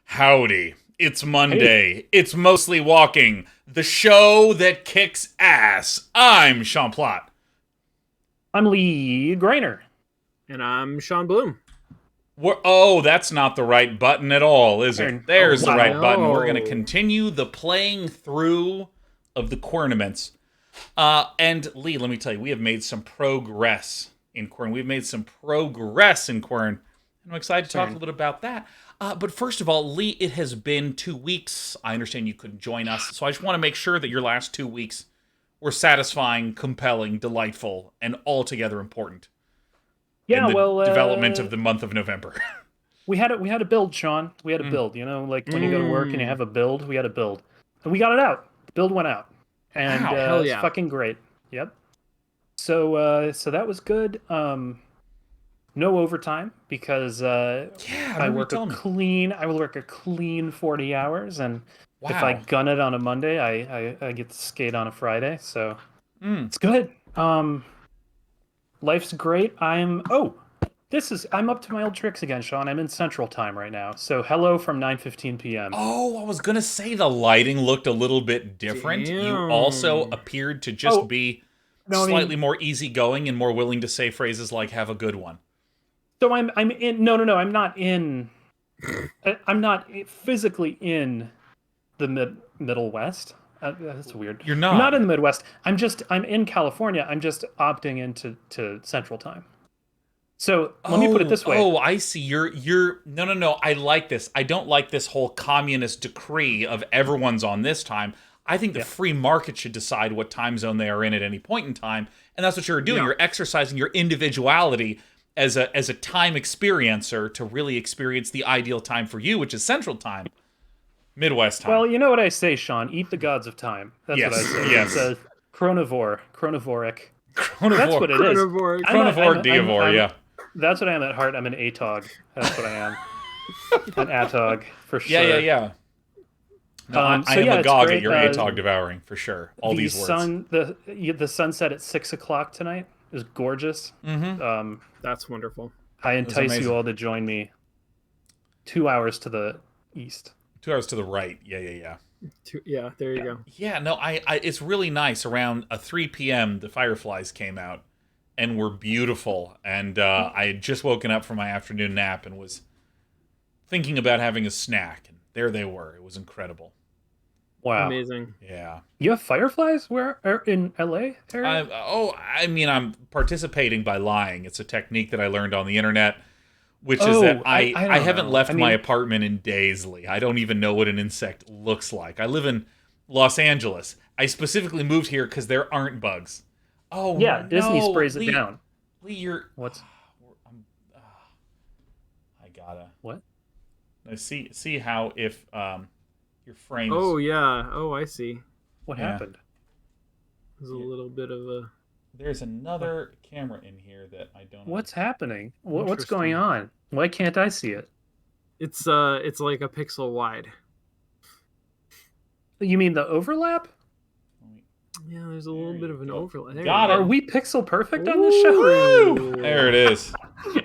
Howdy. It's Monday. Hey. It's Mostly Walking, the show that kicks ass. I'm Sean Plott. I'm Lee Greiner. And I'm Sean Bloom. Oh, that's not the right button at all, is it? There's the right button. We're going to continue the playing through of the Quernaments. And Lee, let me tell you, we have made some progress in Quern. We've made some progress in Quern. And I'm excited to talk a little bit about that. But first of all, Lee, it has been 2 weeks. I understand you couldn't join us, so I just want to make sure that your last 2 weeks were satisfying, compelling, delightful, and altogether important. Yeah, in the development of the month of November. we had a build, Sean. We had a build. You know, like when you go to work and you have a build, we had a build, and we got it out. The build went out, and hell yeah. It's fucking great. Yep. So that was good. No overtime because I work a clean 40 hours, and if I gun it on a Monday, I get to skate on a Friday, so it's good. Life's great. I'm up to my old tricks again, Sean. I'm in Central Time right now, so hello from 9:15 p.m. Oh, I was gonna say the lighting looked a little bit different. Damn. You also appeared to just be slightly more easygoing and more willing to say phrases like "have a good one." So I'm in. No. I'm not in. I'm not physically in the Middle West. That's weird. You're not. I'm not in the Midwest. I'm in California. I'm just opting into Central Time. So let me put it this way. Oh, I see. You're no. I like this. I don't like this whole communist decree of everyone's on this time. I think the free market should decide what time zone they are in at any point in time, and that's what you're doing. Yeah. You're exercising your individuality as a time experiencer to really experience the ideal time for you, which is Central Time, Midwest time. Well, you know what I say, Sean. Eat the gods of time. That's what I say. Yes. It's a chronovoric. That's what it is. Chronovore, diavore, yeah. That's what I am at heart. I'm an ATOG. That's what I am. An ATOG, for sure. Yeah. No, I am agog at your ATOG devouring, for sure. All these words. The sunset at 6 o'clock tonight is gorgeous. Mm-hmm. That's wonderful. I entice you all to join me 2 hours to the east. 2 hours to the right. Yeah. Yeah, there you go. Yeah, no, it's really nice. Around 3 p.m., the fireflies came out and were beautiful. And I had just woken up from my afternoon nap and was thinking about having a snack. And there they were. It was incredible. Wow. Amazing. Yeah. You have fireflies? Where? In LA area? I'm participating by lying. It's a technique that I learned on the internet, which is that I haven't left my apartment in days, Lee. I don't even know what an insect looks like. I live in Los Angeles. I specifically moved here because there aren't bugs. Oh, yeah, no, Disney sprays Lee, it down. Lee, you're... What's... I gotta... What? Now, see how if... your frames. Oh, yeah. Oh, I see. What happened? There's a little bit of a... There's another camera in here that I don't... What's happening? What's going on? Why can't I see it? It's like a pixel wide. You mean the overlap? Yeah, there's a little bit of an overlap. Got it. Are we pixel perfect on this show? Woo! There it is.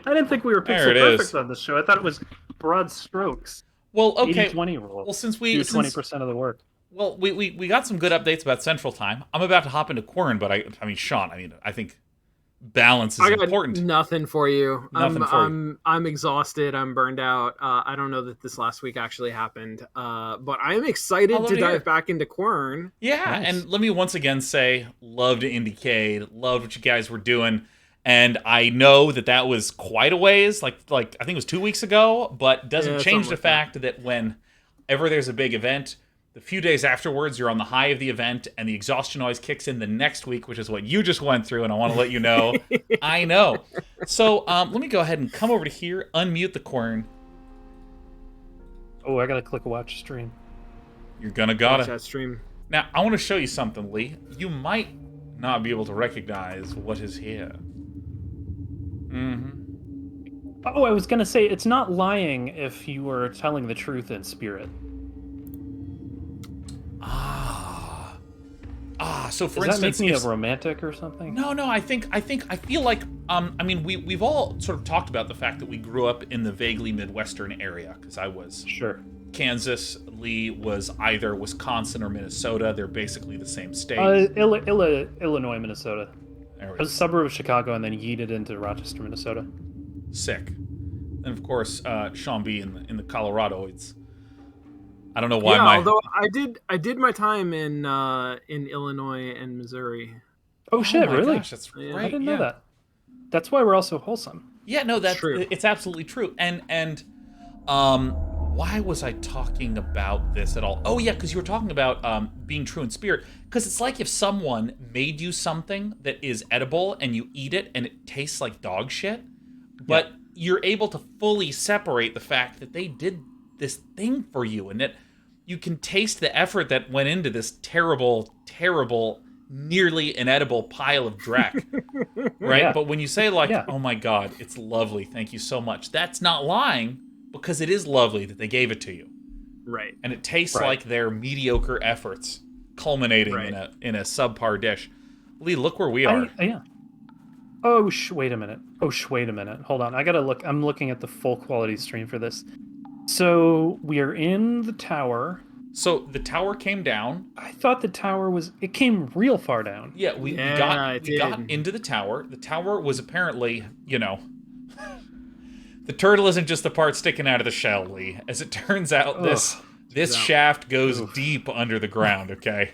I didn't think we were pixel perfect on this show. I thought it was broad strokes. Well, okay. 80-20 rule. Well, since we do 20% of the work. Well, we got some good updates about Central Time. I'm about to hop into Quern, but I mean, Sean, I think balance is important. Nothing for you. I'm exhausted. I'm burned out. I don't know that this last week actually happened. But I am excited to dive back into Quern. Yeah, nice. And let me once again say, loved Indiecade, loved what you guys were doing. And I know that was quite a ways, like I think it was 2 weeks ago, but doesn't change the fact that whenever there's a big event, the few days afterwards, you're on the high of the event, and the exhaustion noise kicks in the next week, which is what you just went through, and I want to let you know. I know. So let me go ahead and come over to here, unmute the Quern. Oh, I gotta click watch stream. You're gonna gotta. Watch that stream. Now, I want to show you something, Lee. You might not be able to recognize what is here. Mm-hmm. Oh, I was gonna say, it's not lying if you were telling the truth in spirit. So for Does instance, that make me a romantic or something? No, I feel like I mean we've all sort of talked about the fact that we grew up in the vaguely Midwestern area, because I was sure Kansas. Lee was either Wisconsin or Minnesota. They're basically the same state. Illinois, Minnesota. There It was a suburb of Chicago and then yeeted into Rochester, Minnesota. Sick. And of course, Sean B in the Coloradoids. I don't know why. Although I did my time in Illinois and Missouri. Oh shit! Really? Gosh, that's right. I didn't know that. That's why we're all so wholesome. Yeah, no, that's true. It's absolutely true. And why was I talking about this at all? Oh yeah, because you were talking about being true in spirit. Because it's like if someone made you something that is edible and you eat it and it tastes like dog shit, but you're able to fully separate the fact that they did this thing for you, and that you can taste the effort that went into this terrible, terrible, nearly inedible pile of dreck, right? Yeah. But when you say oh my God, it's lovely, thank you so much, that's not lying, because it is lovely that they gave it to you, right? And it tastes like their mediocre efforts culminating in a subpar dish. Lee, look where we are. Oh, wait a minute. Wait a minute. Hold on. I gotta look. I'm looking at the full quality stream for this. So we are in the tower. So the tower came down. I thought the tower it came real far down. Yeah, we got into the tower. The tower was apparently, the turtle isn't just the part sticking out of the shell, Lee. As it turns out, this shaft goes deep under the ground, okay?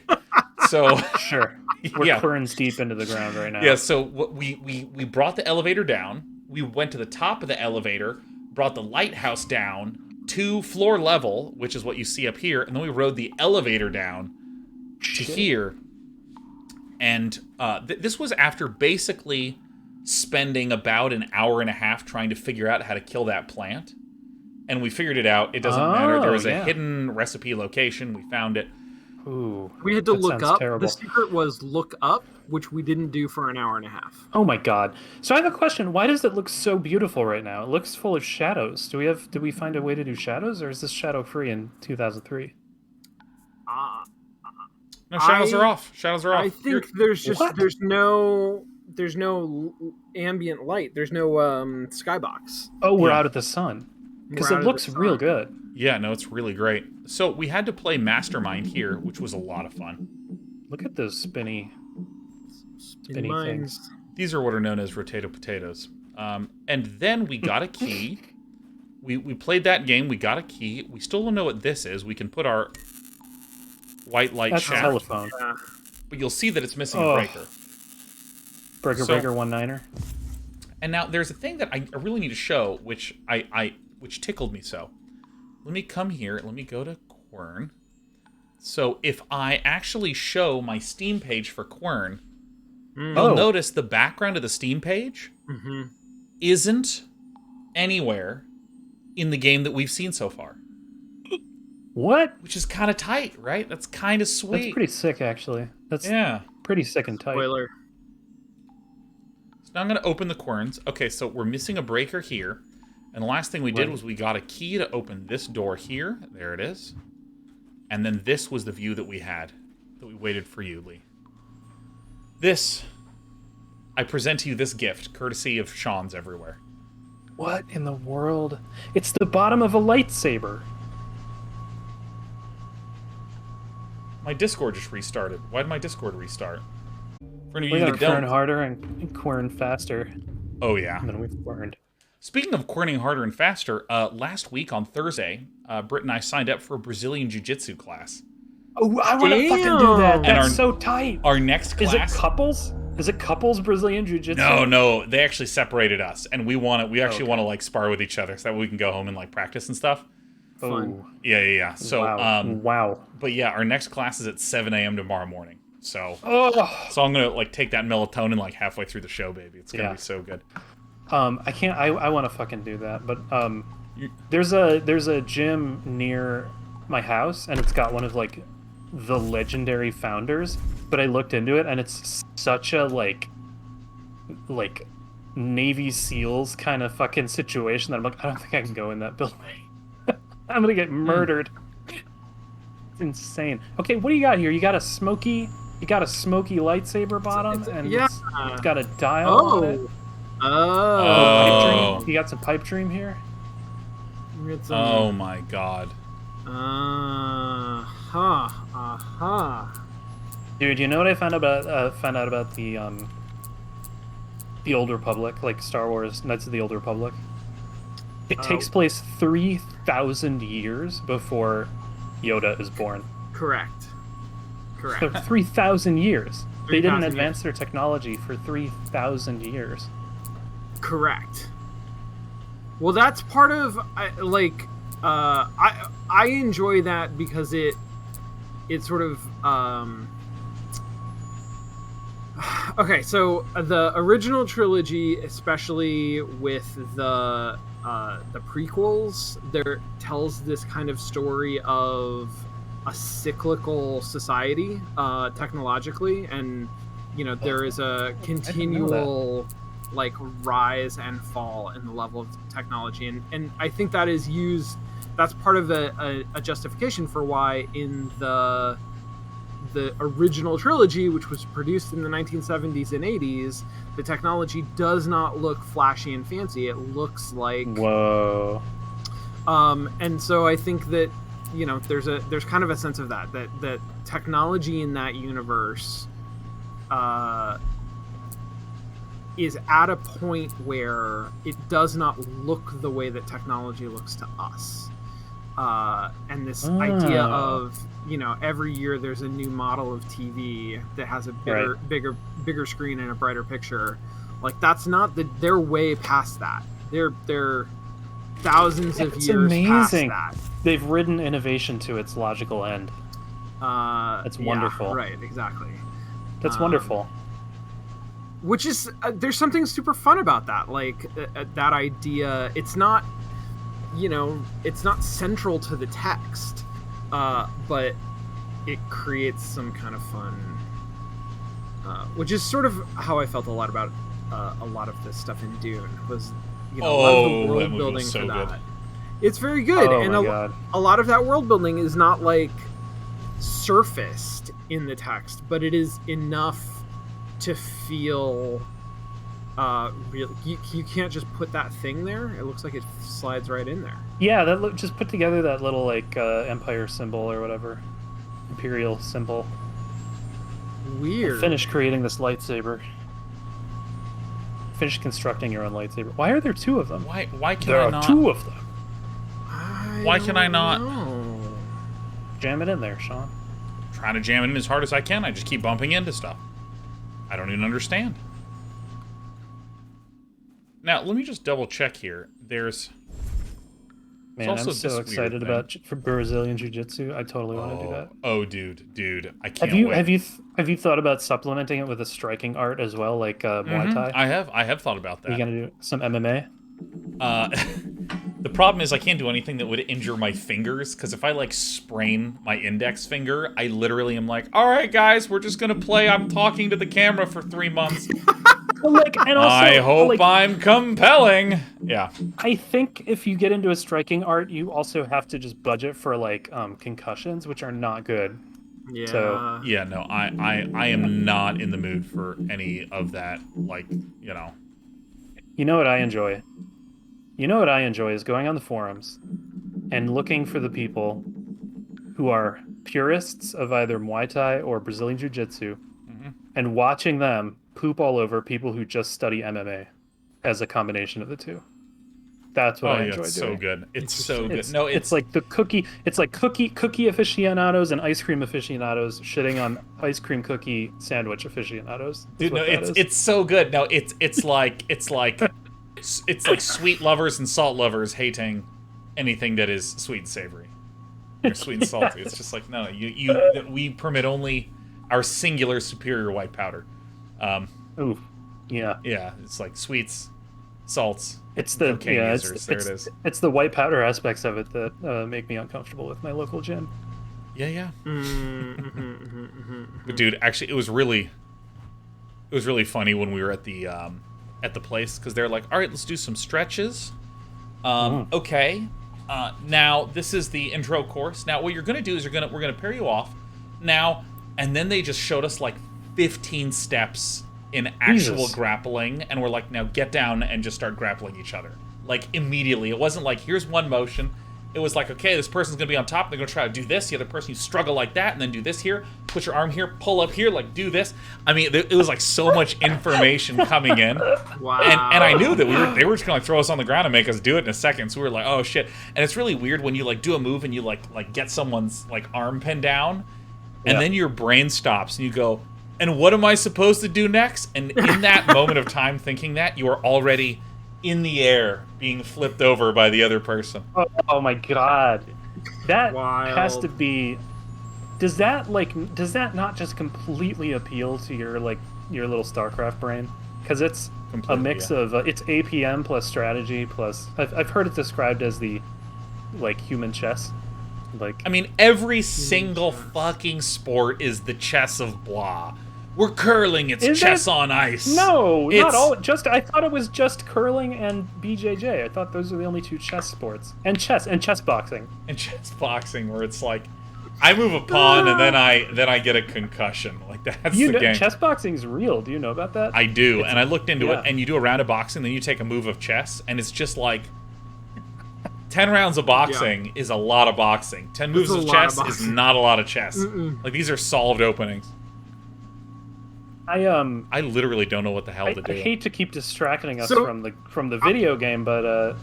So sure. We're Quern's deep into the ground right now. Yeah, so we brought the elevator down. We went to the top of the elevator, brought the lighthouse down to floor level, which is what you see up here, and then we rode the elevator down to here. And this was after basically spending about an hour and a half trying to figure out how to kill that plant. And we figured it out. It doesn't matter. There was a hidden recipe location. We found it. Ooh, we had to look up. Terrible. The secret was look up, which we didn't do for an hour and a half. Oh my God! So I have a question. Why does it look so beautiful right now? It looks full of shadows. Did we find a way to do shadows, or is this shadow free in 2003? No, shadows are off. Shadows are off. I think there's no ambient light. There's no skybox. Oh, we're out of the sun. Because it looks real good. Yeah, no, it's really great. So we had to play Mastermind here, which was a lot of fun. Look at those spinny things. These are what are known as rotato potatoes. And then we got a key. We played that game. We got a key. We still don't know what this is. We can put our white light shaft. That's a telephone. But you'll see that it's missing a breaker. Breaker 1-9er. And now there's a thing that I really need to show, which which tickled me so. Let me come here. Let me go to Quern. So if I actually show my Steam page for Quern, you'll notice the background of the Steam page isn't anywhere in the game that we've seen so far. What? Which is kind of tight, right? That's kind of sweet. That's pretty sick, actually. That's pretty sick and tight. Spoiler. So now I'm going to open the Querns. Okay, so we're missing a breaker here. And the last thing we did was we got a key to open this door here. There it is. And then this was the view that we had, that we waited for you, Lee. I present to you this gift, courtesy of Sean's Everywhere. What in the world? It's the bottom of a lightsaber. My Discord just restarted. Why did my Discord restart? For any of we you gotta that don't... Quern harder and Quern faster. Oh, yeah. And then we've learned. Speaking of querning harder and faster, last week on Thursday, Britt and I signed up for a Brazilian Jiu-Jitsu class. Oh, I want to fucking do that. That's so tight. Our next class... Is it couples? Is it couples Brazilian Jiu-Jitsu? No. They actually separated us, and we actually want to like spar with each other so that we can go home and like practice and stuff. Fun. Oh. Yeah. So, wow. But yeah, our next class is at 7 a.m. tomorrow morning. So, so I'm gonna like take that melatonin like halfway through the show, baby. It's gonna be so good. I can't. I want to fucking do that, but there's a gym near my house, and it's got one of like the legendary founders. But I looked into it, and it's such a like Navy SEALs kind of fucking situation that I'm like, I don't think I can go in that building. I'm gonna get murdered. It's insane. Okay, what do you got here? You got a smoky lightsaber bottom, and it's got a dial on it. Oh. You got some pipe dream here? Oh my God. Dude, you know what I found out about the Old Republic, like Star Wars Knights of the Old Republic? It takes place 3,000 years before Yoda is born. Correct. So 3,000 years. They didn't advance their technology for 3,000 years. Correct. Well, that's part of I enjoy that because it sort of okay. So the original trilogy, especially with the prequels, there tells this kind of story of a cyclical society technologically, and there is a continual like rise and fall in the level of technology, and I think that is used. That's part of a justification for why in the original trilogy, which was produced in the 1970s and 80s, the technology does not look flashy and fancy. It looks like whoa. And so I think that there's kind of a sense of that technology in that universe is at a point where it does not look the way that technology looks to us. And this idea of, every year there's a new model of TV that has a bigger screen and a brighter picture. Like, that's not they're way past that. They're thousands of years past that. They've ridden innovation to its logical end. That's wonderful. Yeah, right, exactly. That's wonderful. Which is, there's something super fun about that. Like, that idea, it's not central to the text, but it creates some kind of fun, which is sort of how I felt a lot about a lot of this stuff in Dune, was, a lot of the world building so for that. Good. It's very good, oh and a lot of that world building is not, like, surfaced in the text, but it is enough to feel real. You can't just put that thing there. It looks like it slides right in there. Yeah, just put together that little like empire symbol or whatever, imperial symbol. Weird. Finish creating this lightsaber. Finish constructing your own lightsaber. Why are there two of them? Why can there I are not? two of them. Why can I not? Jam it in there, Sean. I'm trying to jam it in as hard as I can. I just keep bumping into stuff. I don't even understand. Now, let me just double check here. There's... Man, I'm so excited for Brazilian Jiu-Jitsu. I totally want to do that. Oh, dude. I can't wait. Have you thought about supplementing it with a striking art as well, like Muay Thai? I have thought about that. Are you going to do some MMA? The problem is I can't do anything that would injure my fingers, because if I, like, sprain my index finger, I literally am like, all right, guys, we're just going to play I'm talking to the camera for 3 months. I hope I'm compelling. Yeah. I think if you get into a striking art, you also have to just budget for, like, concussions, which are not good. Yeah. So, yeah, no, I am not in the mood for any of that, like, You know what I enjoy? You know what I enjoy is going on the forums and looking for the people who are purists of either Muay Thai or Brazilian Jiu-Jitsu and watching them poop all over people who just study MMA as a combination of the two. That's what I enjoy doing. It's so good. It's so good. It's like cookie aficionados and ice cream aficionados shitting on ice cream cookie sandwich aficionados. Dude, no, it's so good. No, it's like sweet lovers and salt lovers hating anything that is sweet and savory. Or sweet and salty. It's just like, no, we permit only our singular superior white powder. Ooh, yeah. Yeah, it's like sweets, salts. It's the it's the white powder aspects of it that make me uncomfortable with my local gym. Yeah. But dude, actually, it was really funny when we were at the place, because they're like, all right, let's do some stretches. Okay. Now this is the intro course. Now what you're gonna do is we're gonna pair you off now, and then they just showed us like 15 steps in actual grappling, and we're like, now get down and just start grappling each other. Like, immediately. It wasn't like, here's one motion. it was like, okay, this person's gonna be on top, they're gonna try to do this, the other person, you struggle like that, and then do this here, put your arm here, pull up here, like, do this. I mean, it was like so much information coming in. Wow. And I knew that they were just gonna like throw us on the ground and make us do it in a second, so we were like, oh shit. And it's really weird when you like do a move and you like get someone's like arm pinned down, and then your brain stops and you go, and what am I supposed to do next? And in that moment of time thinking that, you are already in the air being flipped over by the other person. Oh my god. That Wild. has to be... Does that not just completely appeal to your little StarCraft brain? Because it's a mix of... it's APM plus strategy plus... I've heard it described as the, like, human chess. Like, I mean, every single fucking sport is the chess of blah. We're curling, it's chess on ice. No, not all. I thought it was just curling and BJJ. I thought those are the only two chess sports. And chess boxing. And chess boxing, where it's like, I move a pawn and then I get a concussion. Like, that's the game. Chess boxing's real. Do you know about that? I do, and I looked into it, and you do a round of boxing, then you take a move of chess, and it's just like 10 rounds of boxing is a lot of boxing. 10 moves of chess is not a lot of chess. Like, these are solved openings. I literally don't know what the hell to do. I hate to keep distracting us from the video game, but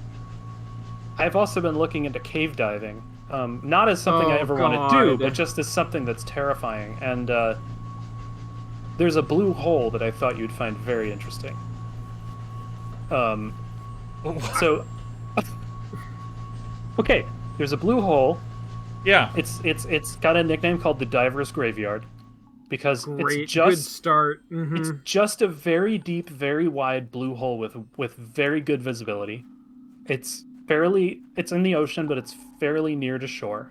I've also been looking into cave diving. Not as something I ever want to do, but just as something that's terrifying. And there's a blue hole that I thought you'd find very interesting. So, okay, there's a blue hole. Yeah. It's got a nickname called the Diver's Graveyard. Because it's just good start. It's just a very deep, very wide blue hole with very good visibility. It's in the ocean, but it's fairly near to shore.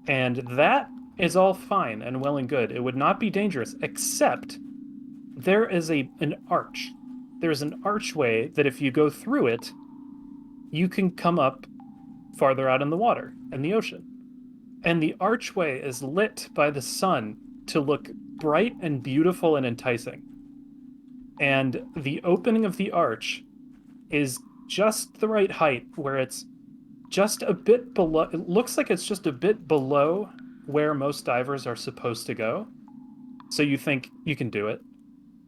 And that is all fine and well and good. It would not be dangerous, except there is an arch. There's an archway that if you go through it, you can come up farther out in the water, in the ocean. And the archway is lit by the sun to look bright and beautiful and enticing. And the opening of the arch is just the right height where it's just a bit below. It looks like it's just a bit below where most divers are supposed to go. So you think you can do it.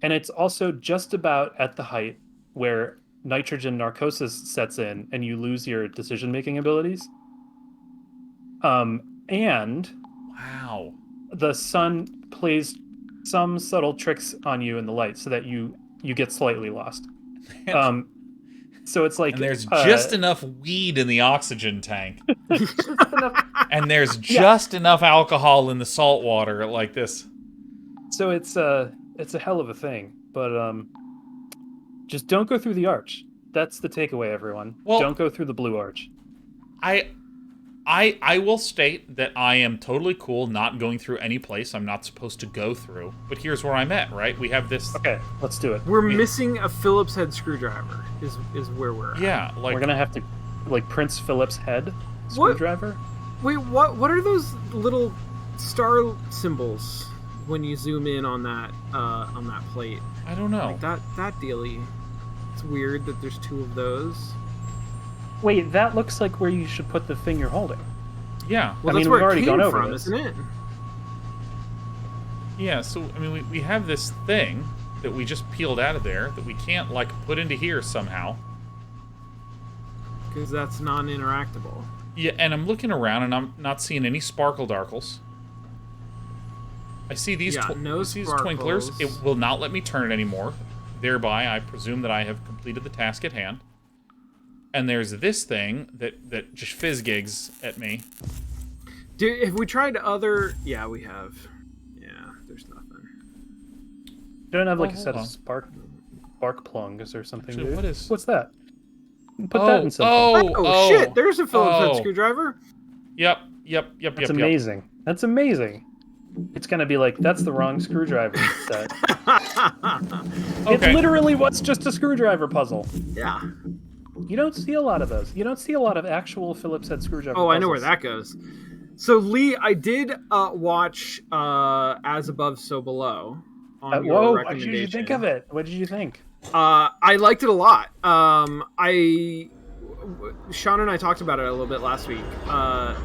And it's also just about at the height where nitrogen narcosis sets in and you lose your decision-making abilities. And wow. The sun plays some subtle tricks on you in the light so that you get slightly lost. So it's like... And there's just enough weed in the oxygen tank. And there's just enough alcohol in the salt water like this. So it's a hell of a thing. But just don't go through the arch. That's the takeaway, everyone. Well, don't go through the blue arch. I will state that I am totally cool not going through any place I'm not supposed to go through. But here's where I'm at, right? We have this... Okay, let's do it. We're missing a Phillips head screwdriver, is where we're at. Yeah, like... We're gonna have to, like, Prince Phillips head screwdriver? Wait, what are those little star symbols when you zoom in on that plate? I don't know. Like that dealie. It's weird that there's two of those. Wait, that looks like where you should put the thing you're holding. Yeah. Well, that's where it came from, isn't it? Yeah, so, I mean, we have this thing that we just peeled out of there that we can't, like, put into here somehow. Because that's non-interactable. Yeah, and I'm looking around and I'm not seeing any sparkle darkles. I see these, these twinklers. It will not let me turn it anymore. Thereby, I presume that I have completed the task at hand. And there's this thing that just fizz gigs at me. Dude, have we tried other... Yeah, we have. Yeah, there's nothing. You don't have like a set of spark plungs or something, actually, dude? What's that? Put that in something. Oh, shit, there's a Phillips head screwdriver. Yep. That's amazing. That's amazing. It's gonna be like, that's the wrong screwdriver set. Okay. It literally was just a screwdriver puzzle. Yeah. You don't see a lot of those. You don't see a lot of actual Phillips head screwdriver puzzles. I know where that goes. So, Lee, I did watch As Above, So Below on your recommendation. What did you think of it? What did you think? I liked it a lot. I Sean and I talked about it a little bit last week. I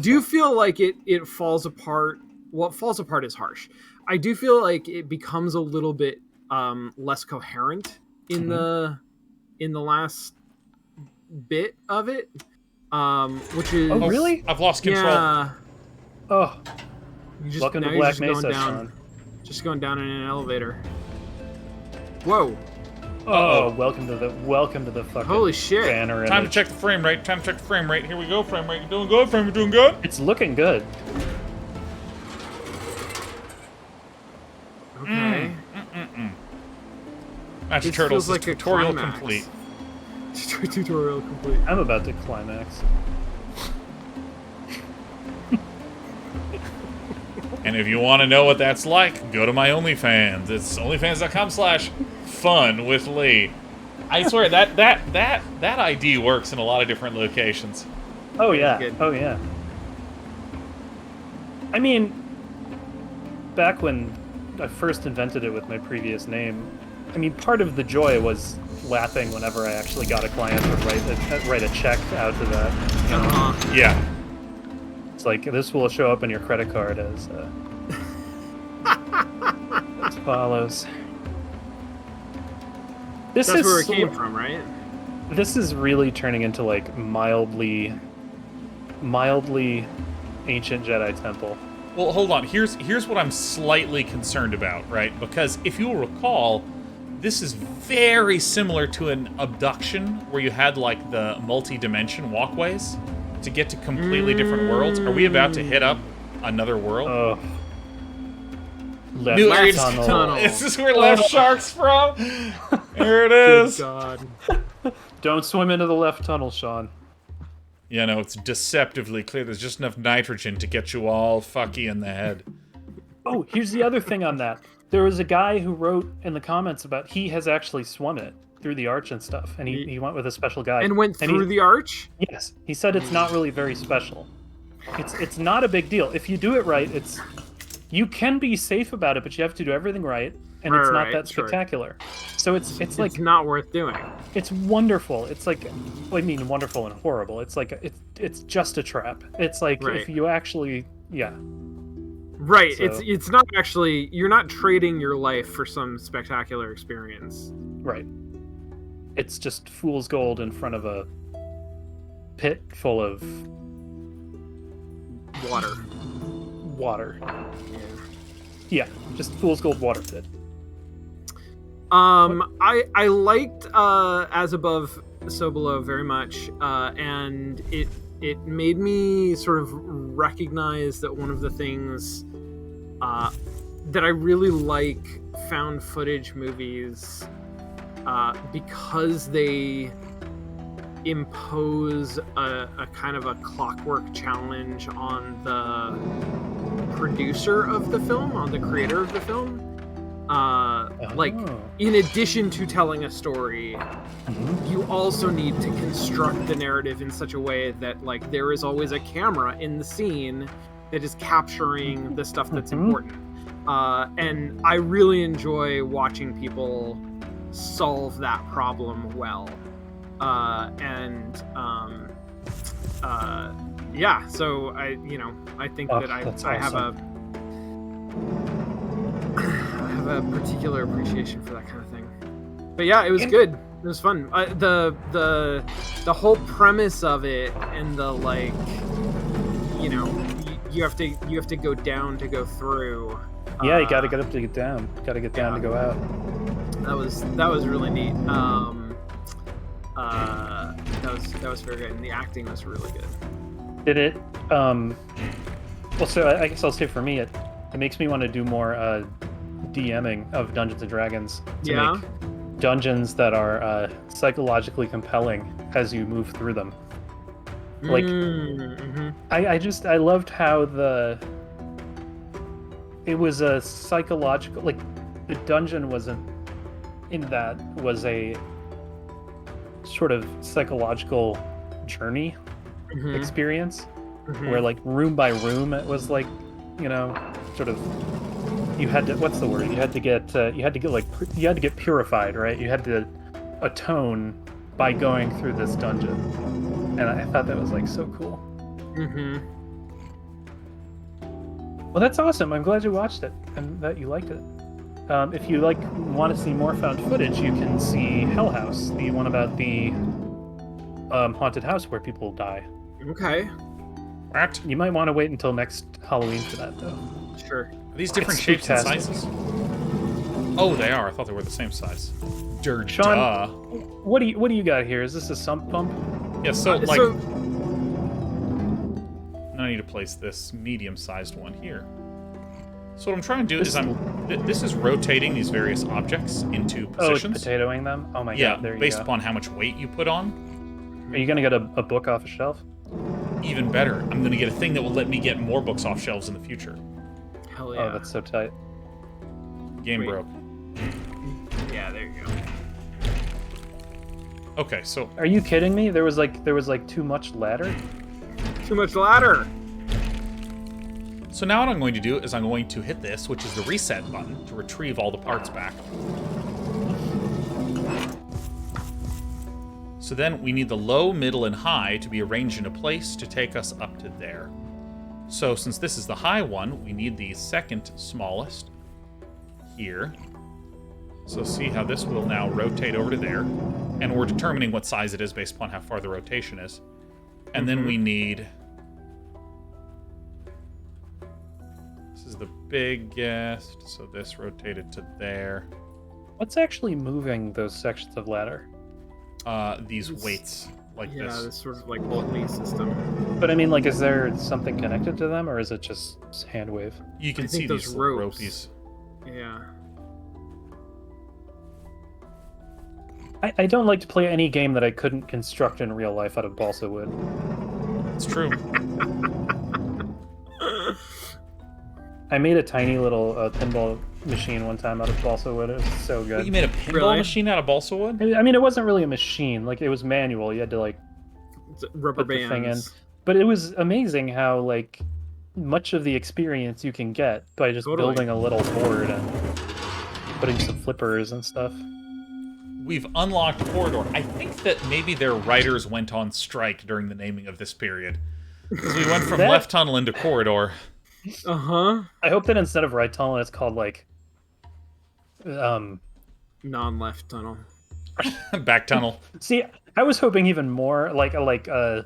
do feel like it falls apart. Well, falls apart is harsh. I do feel like it becomes a little bit less coherent in the last bit of it, which is really? I've lost control. Yeah. Oh, Welcome to Black Mesa, Sean. Just going down in an elevator. Whoa. Oh, welcome to the fucking holy shit. banner. Time to check the frame rate. Time to check the frame rate. Here we go. Frame rate. You're doing good. Frame rate doing good. It's looking good. Okay. Match Turtles like tutorial complete. Tutorial complete. I'm about to climax. And if you want to know what that's like, go to my OnlyFans. It's onlyfans.com/fun-with-Lee. I swear that ID works in a lot of different locations. Oh yeah. Oh yeah. I mean, back when I first invented it with my previous name, I mean, part of the joy was laughing whenever I actually got a client to write a check out to that. You know? Yeah. It's like, this will show up on your credit card as follows. That's where it came from, right? This is really turning into like mildly ancient Jedi temple. Well, hold on. Here's what I'm slightly concerned about, right? Because if you'll recall, this is very similar to an abduction where you had like the multi-dimension walkways to get to completely different worlds. Are we about to hit up another world? Left tunnel. Is this where Left Shark's from? Here it is. God. Don't swim into the left tunnel, Sean. Yeah, no, it's deceptively clear. There's just enough nitrogen to get you all fucky in the head. Oh, here's the other thing on that. There was a guy who wrote in the comments about he has actually swum it through the arch and stuff, and he went with a special guide. And went through the arch? Yes. He said it's not really very special. It's not a big deal. If you do it right, you can be safe about it, but you have to do everything right, and it's not that spectacular. So it's like... It's not worth doing. It's wonderful. It's like... I mean, wonderful and horrible. It's like... It's just a trap. It's like, if you actually... Yeah. Right. So, it's not actually... You're not trading your life for some spectacular experience. Right. It's just fool's gold in front of a pit full of... Water. Yeah, just fool's gold water pit. I liked As Above, So Below very much, and it made me sort of recognize that one of the things that I really like found footage movies, because they impose a kind of a clockwork challenge on the producer of the film, on the creator of the film. Like, in addition to telling a story, you also need to construct the narrative in such a way that, like, there is always a camera in the scene that is capturing the stuff that's important. And I really enjoy watching people solve that problem well. Yeah, so I think that I have a particular appreciation for that kind of thing. But yeah, it was good. It was fun. The whole premise of it, and the, like, you have to go down to go through. Yeah, you gotta get up to get down. Gotta get down to go out. That was really neat. That was very good, and the acting was really good. Did it? Well, so I guess I'll say for me, it makes me want to do more DMing of Dungeons and Dragons to make dungeons that are psychologically compelling as you move through them. Like, I loved how it was a psychological, like, the dungeon was a sort of psychological journey experience, where, like, room by room, it was like, sort of, you had to, what's the word? You had to get purified, right? You had to a tone by going through this dungeon, and I thought that was like so cool. Mm-hmm. Well, that's awesome. I'm glad you watched it and that you liked it. If you want to see more found footage, you can see Hell House, the one about the haunted house where people die. Okay. What? You might want to wait until next Halloween for that, though. Sure. Are these different shapes and sizes? Oh, they are. I thought they were the same size. Sean, what do you got here? Is this a sump pump? Yeah, so now I need to place this medium-sized one here. So what I'm trying to do is this is rotating these various objects into positions. Oh, it's potatoing them? Oh my god, yeah, there you go. based upon how much weight you put on. Are you gonna get a book off a shelf? Even better, I'm gonna get a thing that will let me get more books off shelves in the future. Hell yeah. Oh, that's so tight. Game broke. Yeah, there you go. Okay, so are you kidding me? There was like too much ladder? Too much ladder. So now what I'm going to do is I'm going to hit this, which is the reset button, to retrieve all the parts back. So then we need the low, middle, and high to be arranged in a place to take us up to there. So since this is the high one, we need the second smallest here. So see how this will now rotate over to there. And we're determining what size it is based upon how far the rotation is. And then we need... This is the biggest, so this rotated to there. What's actually moving those sections of ladder? These weights, like this. Yeah, this sort of like pulley system. But I mean, like, is there something connected to them, or is it just hand wave? You can see those these ropes. ropies. Yeah. I don't like to play any game that I couldn't construct in real life out of balsa wood. It's true. I made a tiny little pinball machine one time out of balsa wood. It was so good. What, you made a pinball machine out of balsa wood? I mean, it wasn't really a machine. Like, it was manual. You had to, like, Rubber put the thing in. bands. But it was amazing how, like, much of the experience you can get by just building a little board and putting some flippers and stuff. We've unlocked Corridor. I think that maybe their writers went on strike during the naming of this period. Because we went from left tunnel into Corridor. Uh-huh. I hope that instead of right tunnel, it's called, like, non-left tunnel. Back tunnel. See, I was hoping even more, oh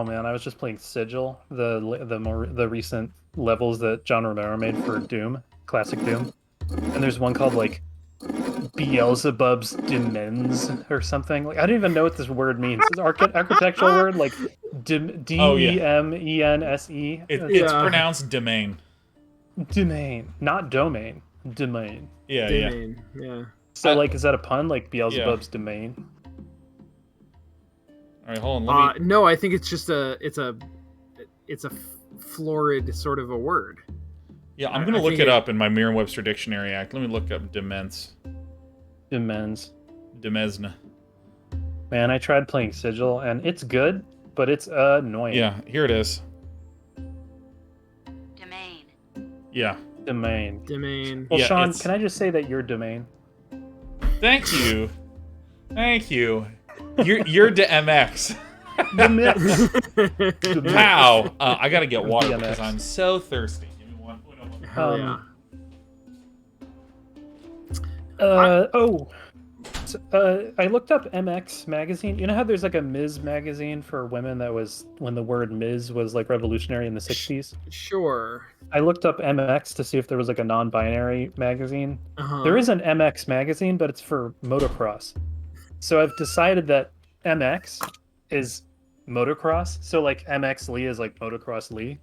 man, I was just playing Sigil, the recent levels that John Romero made for Doom, classic Doom. And there's one called, like, Beelzebub's Demens or something. Like, I don't even know what this word means. It's an architectural word, like D-E-M-E-N-S-E. It's pronounced domain. Domain, not domain. Domain. Yeah, domain. Yeah. So, like, is that a pun? Like Beelzebub's domain? All right, hold on. Let me... No, I think it's just it's a florid sort of a word. Yeah, I'm gonna look it up in my Merriam-Webster Dictionary Act. Let me look up demens. Demens. Demesne. Man, I tried playing Sigil, and it's good, but it's annoying. Yeah, here it is. Domain. Yeah. Domain. Domain. Well, yeah, Sean, can I just say that you're domain? Thank you. Thank you. You're the MX. Wow. I gotta get water DMX. because I'm so thirsty. Give me one. Hell yeah. I looked up MX magazine. You know how there's like a Ms. magazine for women that was when the word Ms. was like revolutionary in the 60s? Sure. I looked up MX to see if there was like a non-binary magazine. Uh-huh. There is an MX magazine, but it's for motocross. So I've decided that MX is motocross. So like MX Lee is like motocross Lee.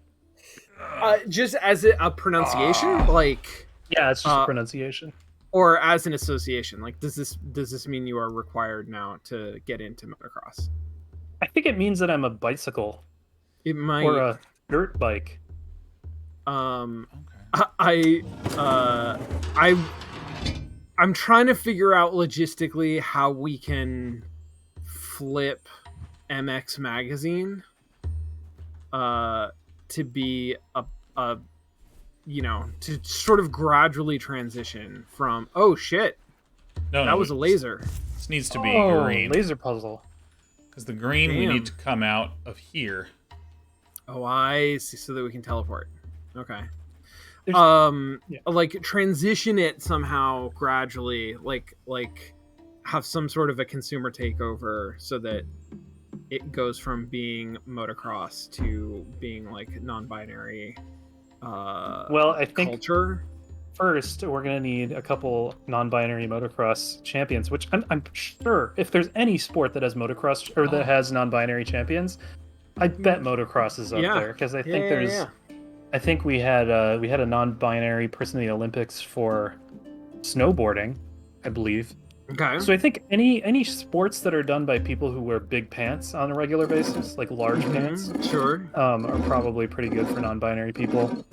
Just as a pronunciation, like yeah, it's just a pronunciation. Or as an association, like does this mean you are required now to get into motocross? I think it means that I'm a bicycle. It might, or a dirt bike. I'm trying to figure out logistically how we can flip MX magazine to be a to sort of gradually transition from, oh shit, that was a laser. This needs to be green. Laser puzzle. Because the green we need to come out of here. Oh, I see. So that we can teleport. Okay. Like transition it somehow gradually, like have some sort of a consumer takeover so that it goes from being motocross to being like non-binary. Well, I think culture. First, we're going to need a couple non-binary motocross champions, which I'm sure if there's any sport that has motocross or that has non-binary champions, I bet motocross is up there because I think I think we had a non-binary person in the Olympics for snowboarding, I believe. Okay. So I think any sports that are done by people who wear big pants on a regular basis, like large pants, sure, are probably pretty good for non-binary people.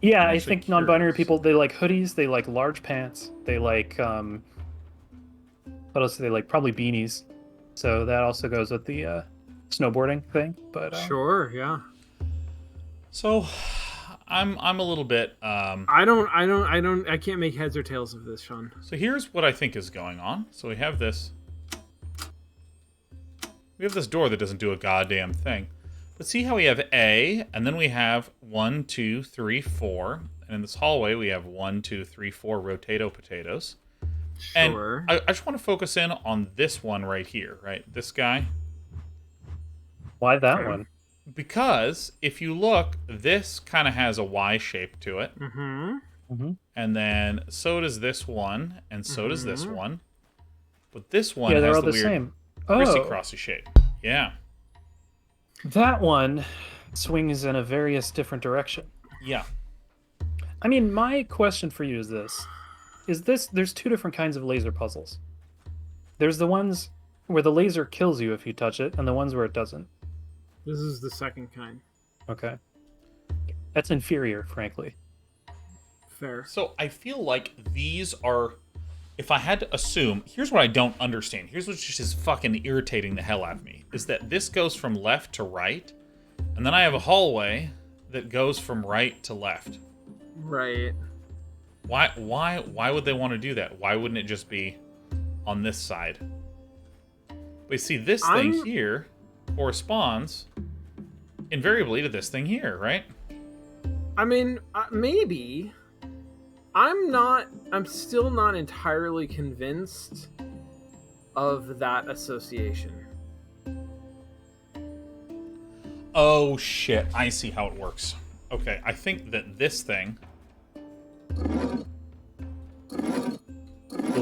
Yeah, I think non-binary people, they like hoodies, they like large pants, they like, what else do they like? Probably beanies. So that also goes with the snowboarding thing. But sure, yeah. So I'm a little bit I can't make heads or tails of this, Sean. So here's what I think is going on. So we have this door that doesn't do a goddamn thing. But see how we have A, and then we have 1, 2, 3, 4. And in this hallway, we have 1, 2, 3, 4 rotato potatoes. Sure. And I just want to focus in on this one right here, right? This guy. Why that one? Because if you look, this kind of has a Y shape to it. And then so does this one, and so does this one. But this one they're has all the the weird same. crissy-crossy shape. Yeah. That one swings in a various different direction. Yeah. I mean, my question for you is this. There's two different kinds of laser puzzles. There's the ones where the laser kills you if you touch it, and the ones where it doesn't. This is the second kind. Okay. That's inferior, frankly. Fair. So I feel like these are... If I had to assume, here's what I don't understand. Here's what just is fucking irritating the hell out of me. Is that this goes from left to right, and then I have a hallway that goes from right to left. Right. Why would they want to do that? Why wouldn't it just be on this side? But you see, this thing here corresponds invariably to this thing here, right? I mean, maybe... I'm still not entirely convinced of that association. Oh shit, I see how it works. Okay, I think that this thing will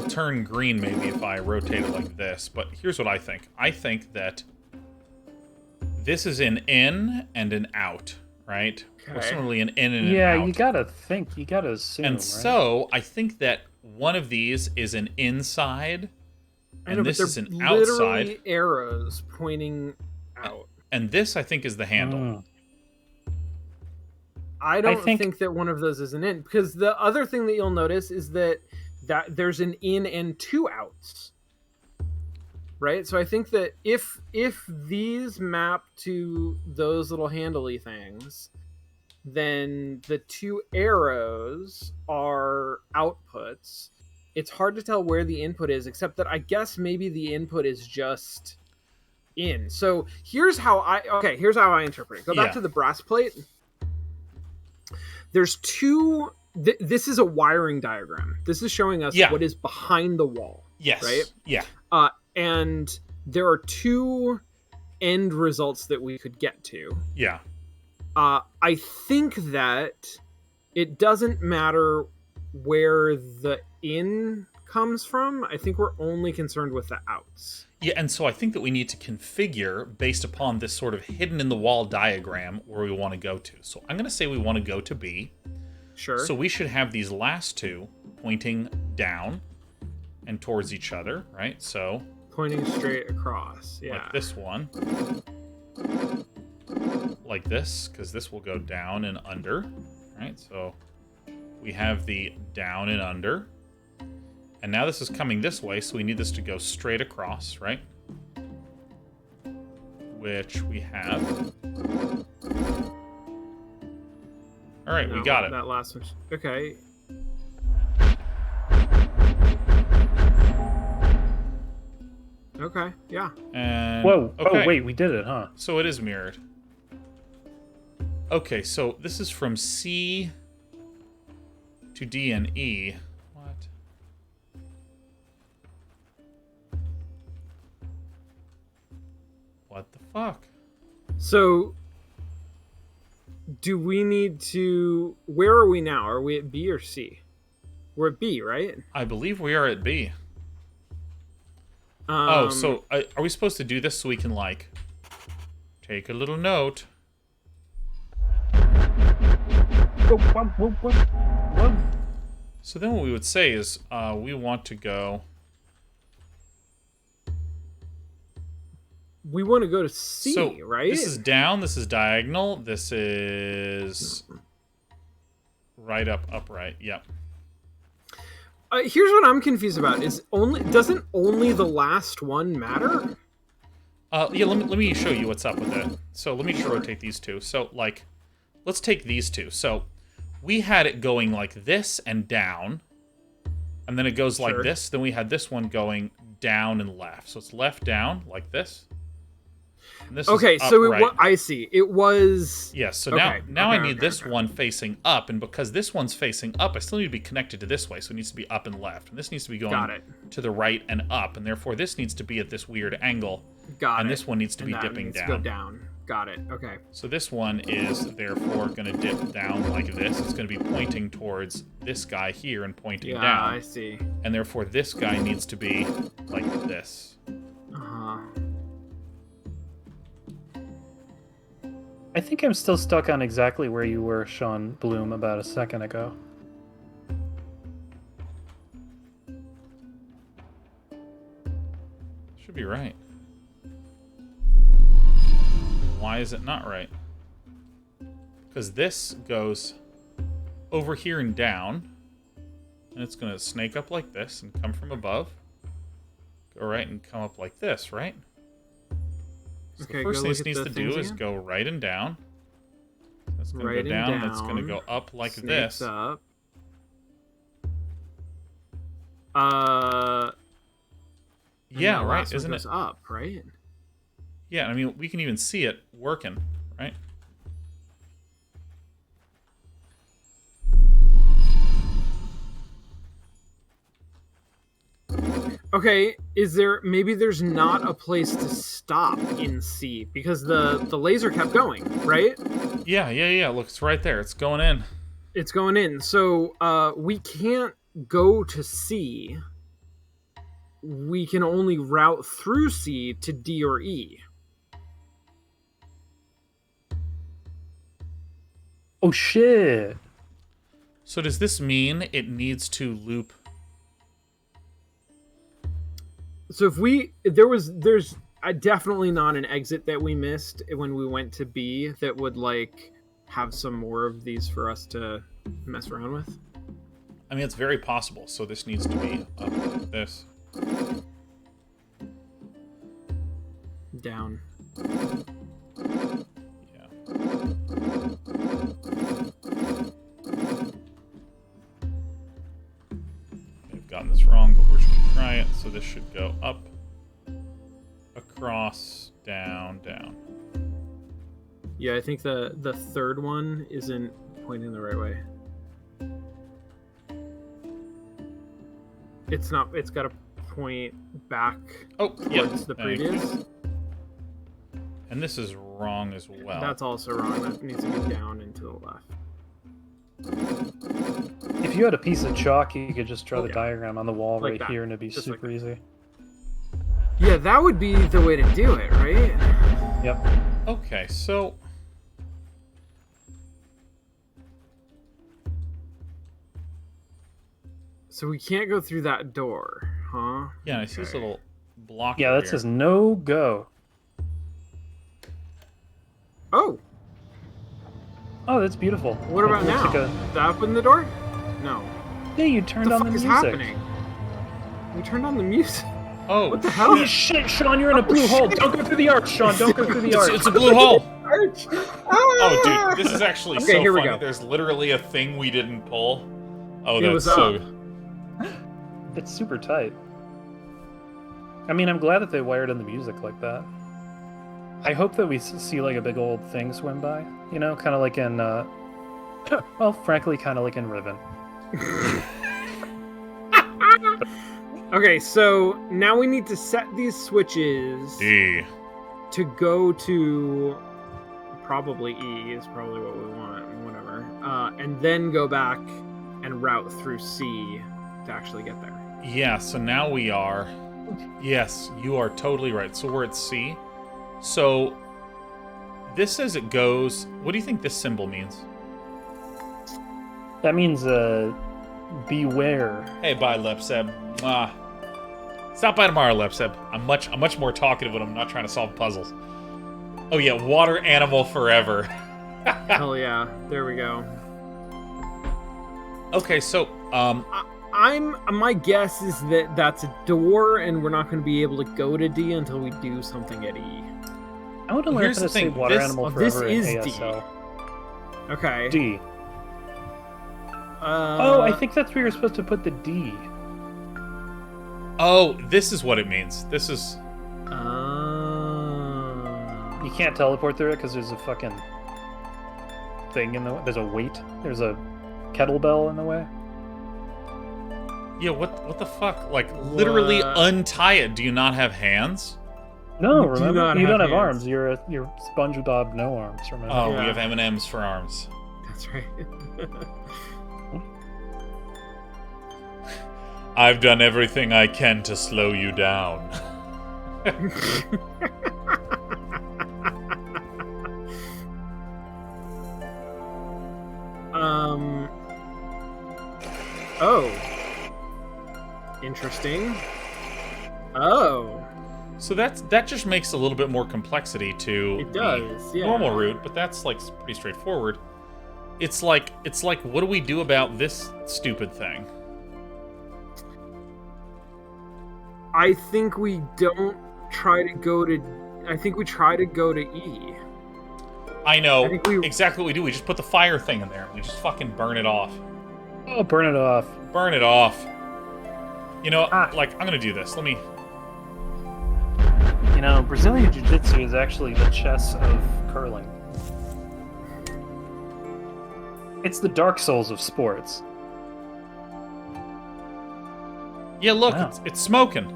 turn green maybe if I rotate it like this, but here's what I think. I think that this is an in and an out, right? Or similarly an in and an out. Yeah, you gotta assume, and right? so, I think that one of these is an inside, and this is an literally outside. Arrows pointing out. And this, I think, is the handle. I don't think that one of those is an in, because the other thing that you'll notice is that there's an in and two outs. Right? So I think that if these map to those little handly things, then the two arrows are outputs. It's hard to tell where the input is, except that I guess maybe the input is just in. So here's how I interpret it. Go back to the brass plate. There's two... this is a wiring diagram. This is showing us what is behind the wall. Yes. Right? Yeah. And there are two end results that we could get to. Yeah. I think that it doesn't matter where the in comes from. I think we're only concerned with the outs. Yeah, and so I think that we need to configure based upon this sort of hidden in the wall diagram where we want to go to. So I'm going to say we want to go to B. Sure. So we should have these last two pointing down and towards each other, right? So pointing straight across. Yeah. Like this one. Like this, because this will go down and under, right? So we have the down and under. And now this is coming this way, so we need this to go straight across, right? Which we have. All right, we got it. That last one. Okay. Okay, yeah. And whoa! okay. Oh wait, we did it, huh? So it is mirrored. Okay, so this is from C to D and E. What? What the fuck? So, do we need to... Where are we now? Are we at B or C? We're at B, right? I believe we are at B. So are we supposed to do this so we can, like, take a little note? So then what we would say is, we want to go... We want to go to C, so right? This is down, this is diagonal, this is... right up, upright, yep. Here's what I'm confused about: doesn't only the last one matter? Yeah, let me show you what's up with it. So let me just rotate these two. So, like, let's take these two. So we had it going like this and down, and then it goes like this. Then we had this one going down and left. So it's left, down, like this. And this okay, is so upright. I see. It was... Yes, so now I need this one facing up, and because this one's facing up, I still need to be connected to this way, so it needs to be up and left. And this needs to be going to the right and up, and therefore this needs to be at this weird angle. And this one needs to be dipping down. Go down. Got it, okay. So this one is therefore going to dip down like this. It's going to be pointing towards this guy here and pointing down. Yeah, I see. And therefore this guy needs to be like this. Uh-huh. I think I'm still stuck on exactly where you were, Sean Bloom, about a second ago. Should be right. Why is it not right? Because this goes over here and down, and it's going to snake up like this and come from above. Go right and come up like this, right? So Okay, the first thing this needs to do is go right and down. That's going to go down. That's going to go up like this. Up. Yeah, right. Isn't it up? Right. Yeah, I mean we can even see it working, right? Okay, maybe there's not a place to stop in C because the laser kept going, right? Yeah. Look, it's right there. It's going in. It's going in. So we can't go to C. We can only route through C to D or E. Oh shit. So does this mean it needs to loop? So there's definitely not an exit that we missed when we went to B that would like have some more of these for us to mess around with. I mean, it's very possible. So this needs to be up like this. Down. Yeah. I've gotten this wrong, but we're just going to try it. So this should go up, across, down, down. Yeah, I think the third one isn't pointing the right way. It's not. It's got to point back towards the previous. And this is wrong as well. That's also wrong. That needs to be down and to the left. If you had a piece of chalk, you could just draw the diagram on the wall like right here, and it'd be just super easy. Yeah, that would be the way to do it, right? Yep. Okay, so... So we can't go through that door, huh? Yeah, I see this little block. Yeah, that says no go. Oh. Oh, that's beautiful. What about now? Did that open the door? No. Yeah, you turned on the music. What the fuck is happening? We turned on the music. Oh, what the hell? Oh, shit, Sean, you're in a blue hole. Don't go through the arch, Sean. Don't go through the arch. It's a blue hole. Oh, dude, this is actually so here we funny. go. There's literally a thing we didn't pull. Oh, It was that's so... It's super tight. I mean, I'm glad that they wired in the music like that. I hope that we see like a big old thing swim by, you know, kind of like in, well, frankly, kind of like in Riven. Okay, so now we need to set these switches D. to go to probably E is probably what we want, whatever, and then go back and route through C to actually get there. Yeah, so now we are... Yes, you are totally right. So we're at C. So this says it goes... What do you think this symbol means? That means, beware. Hey, bye, Lepseb. Stop by tomorrow, Lepseb. I'm much more talkative when I'm not trying to solve puzzles. Oh yeah, water animal forever. Hell yeah, there we go. Okay, so my guess is that that's a door, and we're not going to be able to go to D until we do something at E. I want to learn how to say water animal forever in ASL. D. Okay. D. Oh, I think that's where you're supposed to put the D. Oh, this is what it means. This is... You can't teleport through it because there's a fucking thing in the way. There's a weight. There's a kettlebell in the way. Yeah, what the fuck? Like, literally untie it. Do you not have hands? No, remember? You don't have arms. You're SpongeBob no arms, remember? Oh, yeah. We have M&Ms for arms. That's right. I've done everything I can to slow you down. Oh. Interesting. Oh. So that just makes a little bit more complexity to the normal route, but that's like pretty straightforward. It's like what do we do about this stupid thing? I think we don't try to go to... I think we try to go to E. I know. Exactly what we do. We just put the fire thing in there. We just fucking burn it off. Oh, burn it off. Burn it off. You know, like, I'm gonna do this. Let me... You know, Brazilian Jiu-Jitsu is actually the chess of curling. It's the Dark Souls of sports. Yeah, look, wow. It's smoking.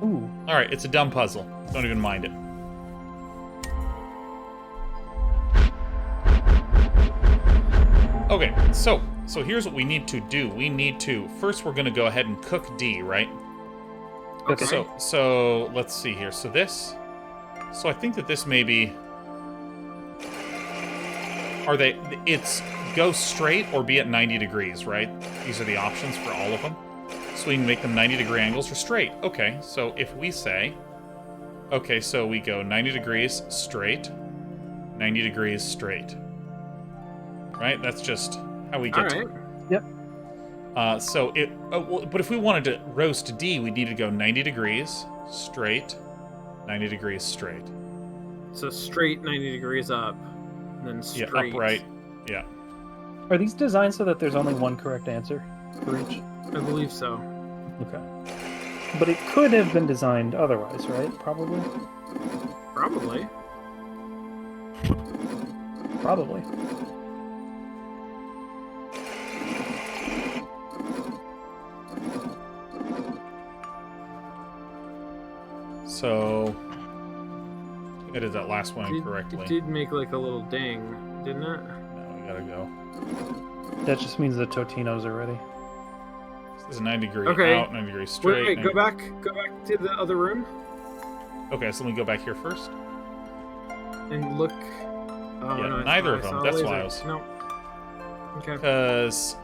Ooh. Alright, it's a dumb puzzle. Don't even mind it. Okay, so here's what we need to do. We need to... First, we're going to go ahead and cook D, right? Okay. So let's see here. So this... So I think that this may be... Are they... It's go straight or be at 90 degrees, right? These are the options for all of them. So we can make them 90-degree angles or straight. Okay, so if we say... Okay, so we go 90 degrees straight, 90 degrees straight. Right? That's just how we get to it. Yep. So it... but if we wanted to roast D, we'd need to go 90 degrees straight, 90 degrees straight. So straight 90 degrees up, and then straight. Yeah, upright. Yeah. Are these designed so that there's only one correct answer for each? I believe so. Okay. But it could have been designed otherwise, right? Probably? Probably. Probably. So... I did that last one incorrectly. It did make like a little ding, didn't it? No, we gotta go. That just means the Totinos are ready. So this is 90 degree out, 90 degrees straight. Wait, go back to the other room. Okay, so let me go back here first. And look. Oh, yeah, no, neither of them. That's why I was... No. Okay. Because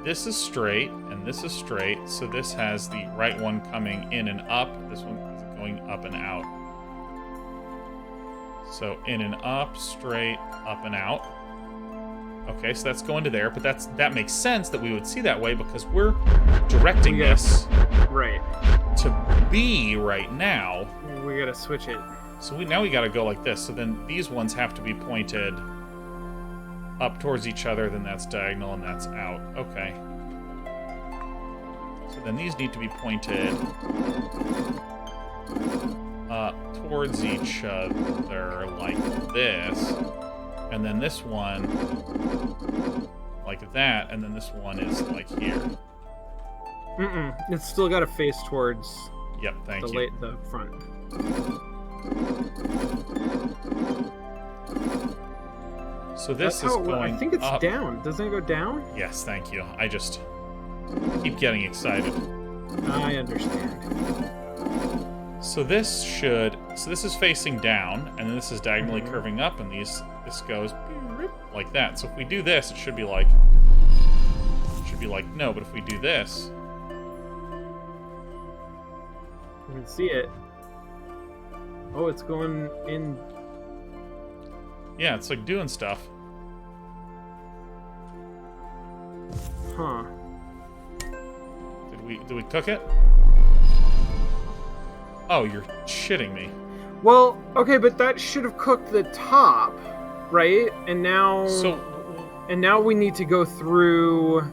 this is straight, and this is straight, so this has the right one coming in and up. This one is going up and out. So in and up, straight, up and out. Okay, so that's going to there, but that makes sense that we would see that way because we're directing this right to B right now. We gotta switch it. So now we gotta go like this. So then these ones have to be pointed up towards each other, then that's diagonal and that's out. Okay. So then these need to be pointed towards each other like this. And then this one like that, and then this one is like here. It's still got to face towards Yep, thank you. The front. So this is going I think it's up. down. Doesn't it go down? Yes, thank you. I just keep getting excited. I understand. So this is facing down, and then this is diagonally curving up, and this goes like that. So if we do this, it should be like no, but if we do this, You can see it. Oh, it's going in. yeah, it's like doing stuff. Huh. Did we cook it? Oh, you're shitting me. Well, okay, but that should have cooked the top, right? And now we need to go through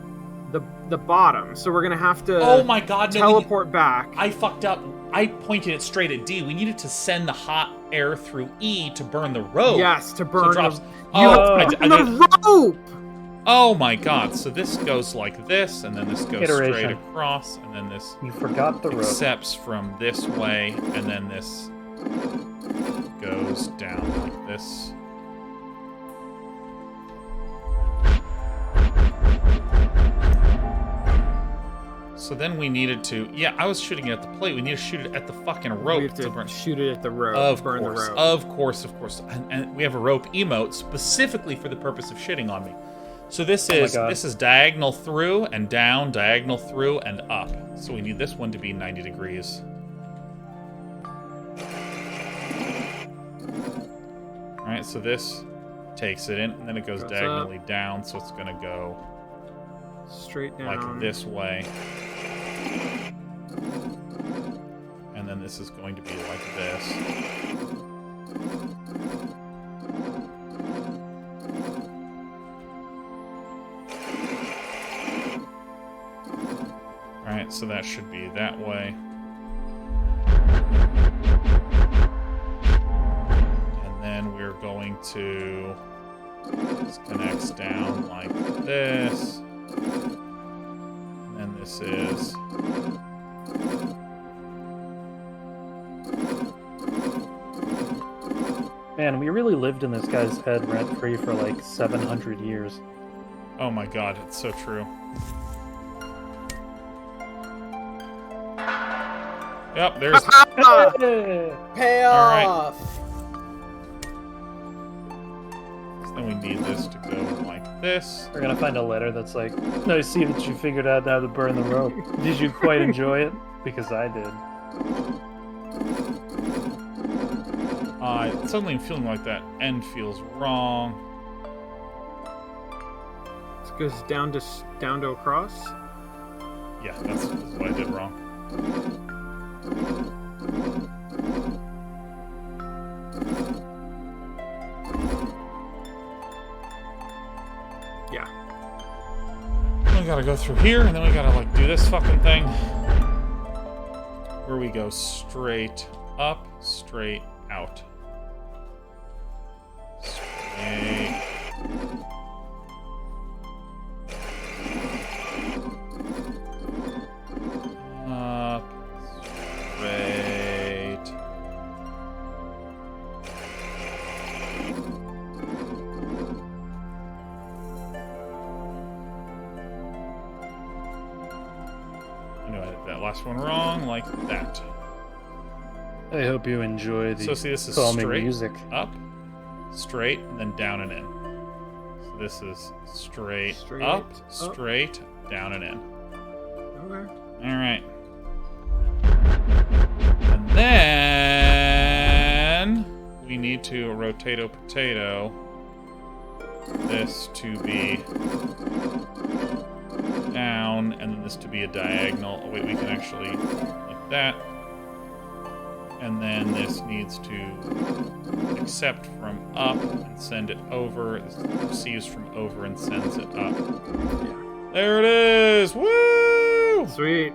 the bottom. So we're gonna have to oh my god, no, teleport back. I fucked up. I pointed it straight at D. We needed to send the hot air through E to burn the rope. Yes, to burn the the rope. Oh my god, so this goes like this, and then this goes straight across, and then this You forgot the rope. accepts from this way, and then this goes down like this. So then we needed to... Yeah, I was shooting it at the plate. We need to shoot it at the fucking rope. We have to shoot it at the rope. Of burn course, the rope. of course. And we have a rope emote specifically for the purpose of shitting on me. So this is diagonal through and down, diagonal through and up. So we need this one to be 90 degrees. Alright, so this takes it in, and then it goes diagonally down, so it's going to go straight down. like this way. And then this is going to be like this. Alright, so that should be that way. And then we're going to... This connects down like this. And then this is... Man, we really lived in this guy's head rent-free for like 700 years. Oh my god, it's so true. Yep, there's... Payoff! So then we need this to go like this. We're gonna find a letter that's like, I see that you figured out how to burn the rope. Did you quite enjoy it? Because I did. Suddenly I'm feeling like that end feels wrong. This goes down to across? Yeah, that's what I did wrong. Yeah. We gotta go through here, and then we gotta, like, do this fucking thing. Where we go straight up, straight out. Straight. Up. Straight. I know I did that last one wrong, like that. I hope you enjoy the So see, this is calming straight music. up, straight, and then down and in. So this is straight up, straight, down and in. Okay. All right. And then we need to rotato-potato this to be down, and then this to be a diagonal. Oh, wait, we can actually like that. And then this needs to accept from up and send it over. This receives from over and sends it up. Yeah. There it is! Woo! Oh, sweet.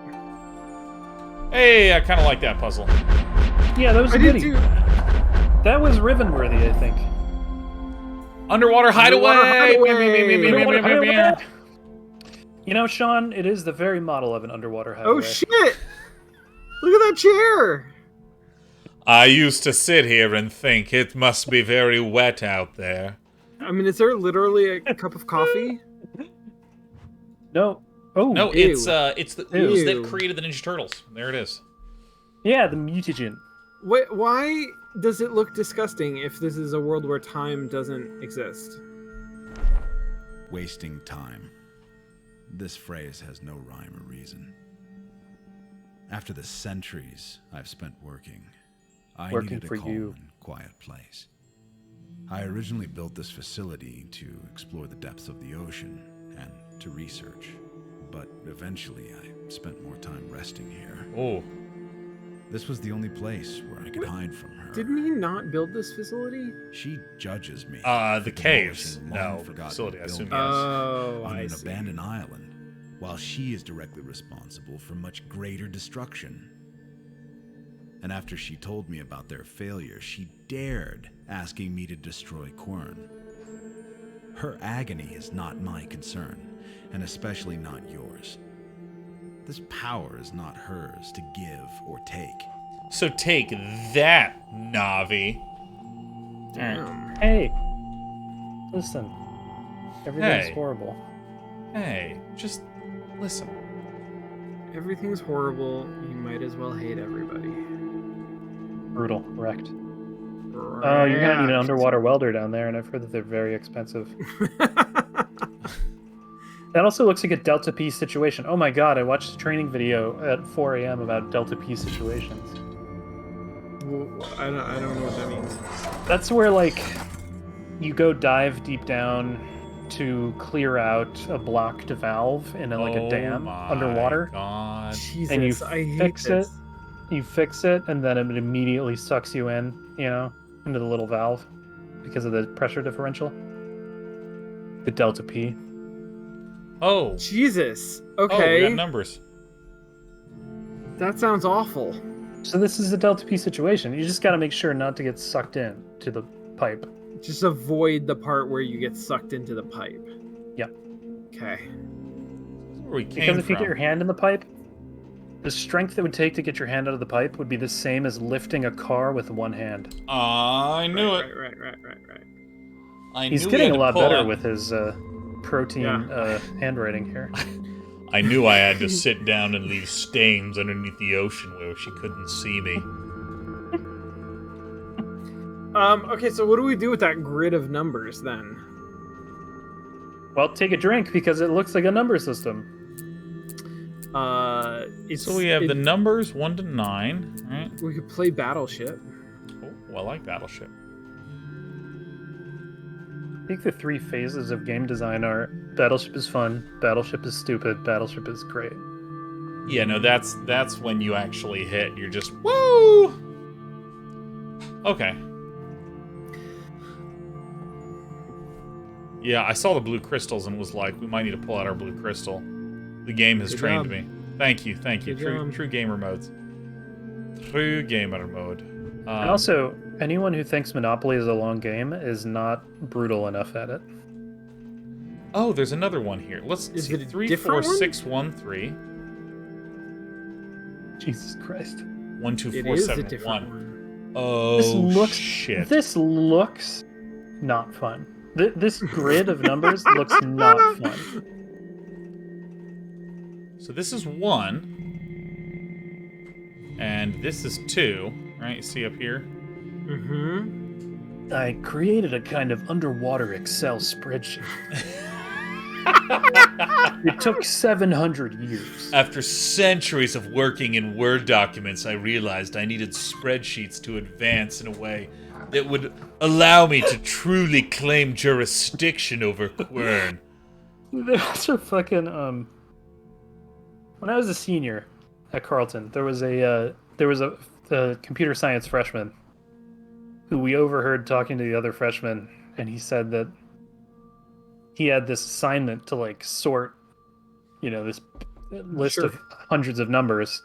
Hey, I kind of like that puzzle. Yeah, that was a did goodie. too. That was Riven-worthy, I think. Underwater hideaway! Underwater hideaway! You know, Sean, it is the very model of an underwater hideaway. Oh, shit! Look at that chair! I used to sit here and think it must be very wet out there. I mean, is there literally a cup of coffee? No. Oh, no, ew. it's the ooze that Ew. created the Ninja Turtles. There it is. Yeah, the mutagen. Wait, why does it look disgusting if this is a world where time doesn't exist? Wasting time. This phrase has no rhyme or reason. After the centuries I've spent working, I needed a calm and quiet place. I originally built this facility to explore the depths of the ocean and to research, but eventually I spent more time resting here. Oh. This was the only place where I could hide from her. Didn't he not build this facility? She judges me. The caves. No, the facility, I assume, yes. Oh, on I an see. abandoned island, while she is directly responsible for much greater destruction. And after she told me about their failure, she dared asking me to destroy Quern. Her agony is not my concern, and especially not yours. This power is not hers to give or take. So take that, Navi. Damn. Hey, listen. Everything's Hey. horrible. Hey, just listen. Everything's horrible. You might as well hate everybody. Brutal. Wrecked. Oh, you're gonna need an underwater welder down there, and I've heard that they're very expensive. That also looks like a Delta P situation. Oh my god, I watched a training video at 4 a.m. about Delta P situations. Well, I don't know what that means. That's where, like, you go dive deep down to clear out a blocked valve in a dam underwater. God. Jesus, And you I hate fix this. You fix it, and then it immediately sucks you in, into the little valve because of the pressure differential. The Delta P. Oh. Jesus. Oh, we Okay. got numbers. That sounds awful. So this is a Delta P situation. You just got to make sure not to get sucked in to the pipe. Just avoid the part where you get sucked into the pipe. Yep. Okay. Where we came Because if you from. get your hand in the pipe, the strength it would take to get your hand out of the pipe would be the same as lifting a car with one hand. I knew it. Right. He's getting a lot better with his protein handwriting here. I knew I had to sit down and leave stains underneath the ocean where she couldn't see me. Okay, so what do we do with that grid of numbers then? Well, take a drink because it looks like a number system. So we have the numbers 1 to 9, right? We could play Battleship. Oh, I like Battleship. I think the 3 phases of game design are Battleship is fun, Battleship is stupid, Battleship is great. Yeah, no, that's when you actually hit. You're just, woo! Okay. Yeah, I saw the blue crystals and was like, we might need to pull out our blue crystal. The game has trained me. Thank you. True gamer modes. True gamer mode. And also, anyone who thinks Monopoly is a long game is not brutal enough at it. Oh, there's another one here. Let's Is see. it a 3, different 4, one? 6, 1, 3. Jesus Christ. 1, 2, It 4, is 7, a different 1. one. Oh, shit. This looks not fun. This grid of numbers looks not fun. So this is 1. And this is 2. Right? You see up here? Mm-hmm. I created a kind of underwater Excel spreadsheet. It took 700 years. After centuries of working in Word documents, I realized I needed spreadsheets to advance in a way that would allow me to truly claim jurisdiction over Quern. Those are fucking When I was a senior at Carleton, there was a computer science freshman who we overheard talking to the other freshmen, and he said that he had this assignment to like sort, this list of hundreds of numbers.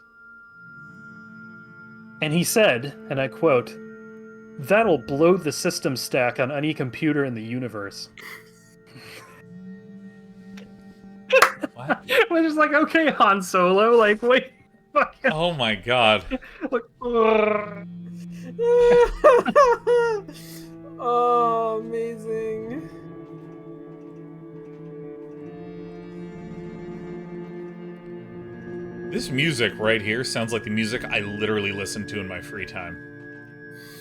And he said, and I quote, "That'll blow the system stack on any computer in the universe." What? We're just like, okay, Han Solo, like, wait, fucking... Oh my god. Like, oh, amazing. This music right here sounds like the music I literally listen to in my free time.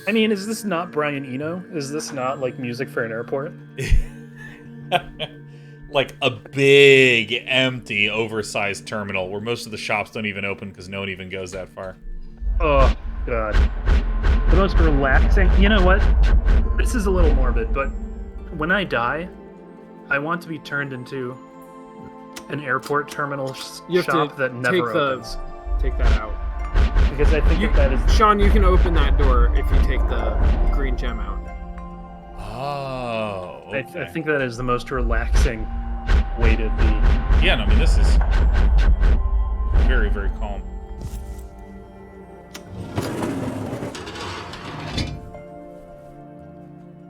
I mean, is this not Brian Eno? Is this not, like, music for an airport? Like a big, empty, oversized terminal where most of the shops don't even open because no one even goes that far. Oh, God. The most relaxing... You know what? This is a little morbid, but when I die, I want to be turned into an airport terminal shop that never opens. Take that out. Because I think that is... Sean, you can open that door if you take the green gem out. Oh, okay. I think that is the most relaxing way to be. Yeah, no, I mean, this is very, very calm.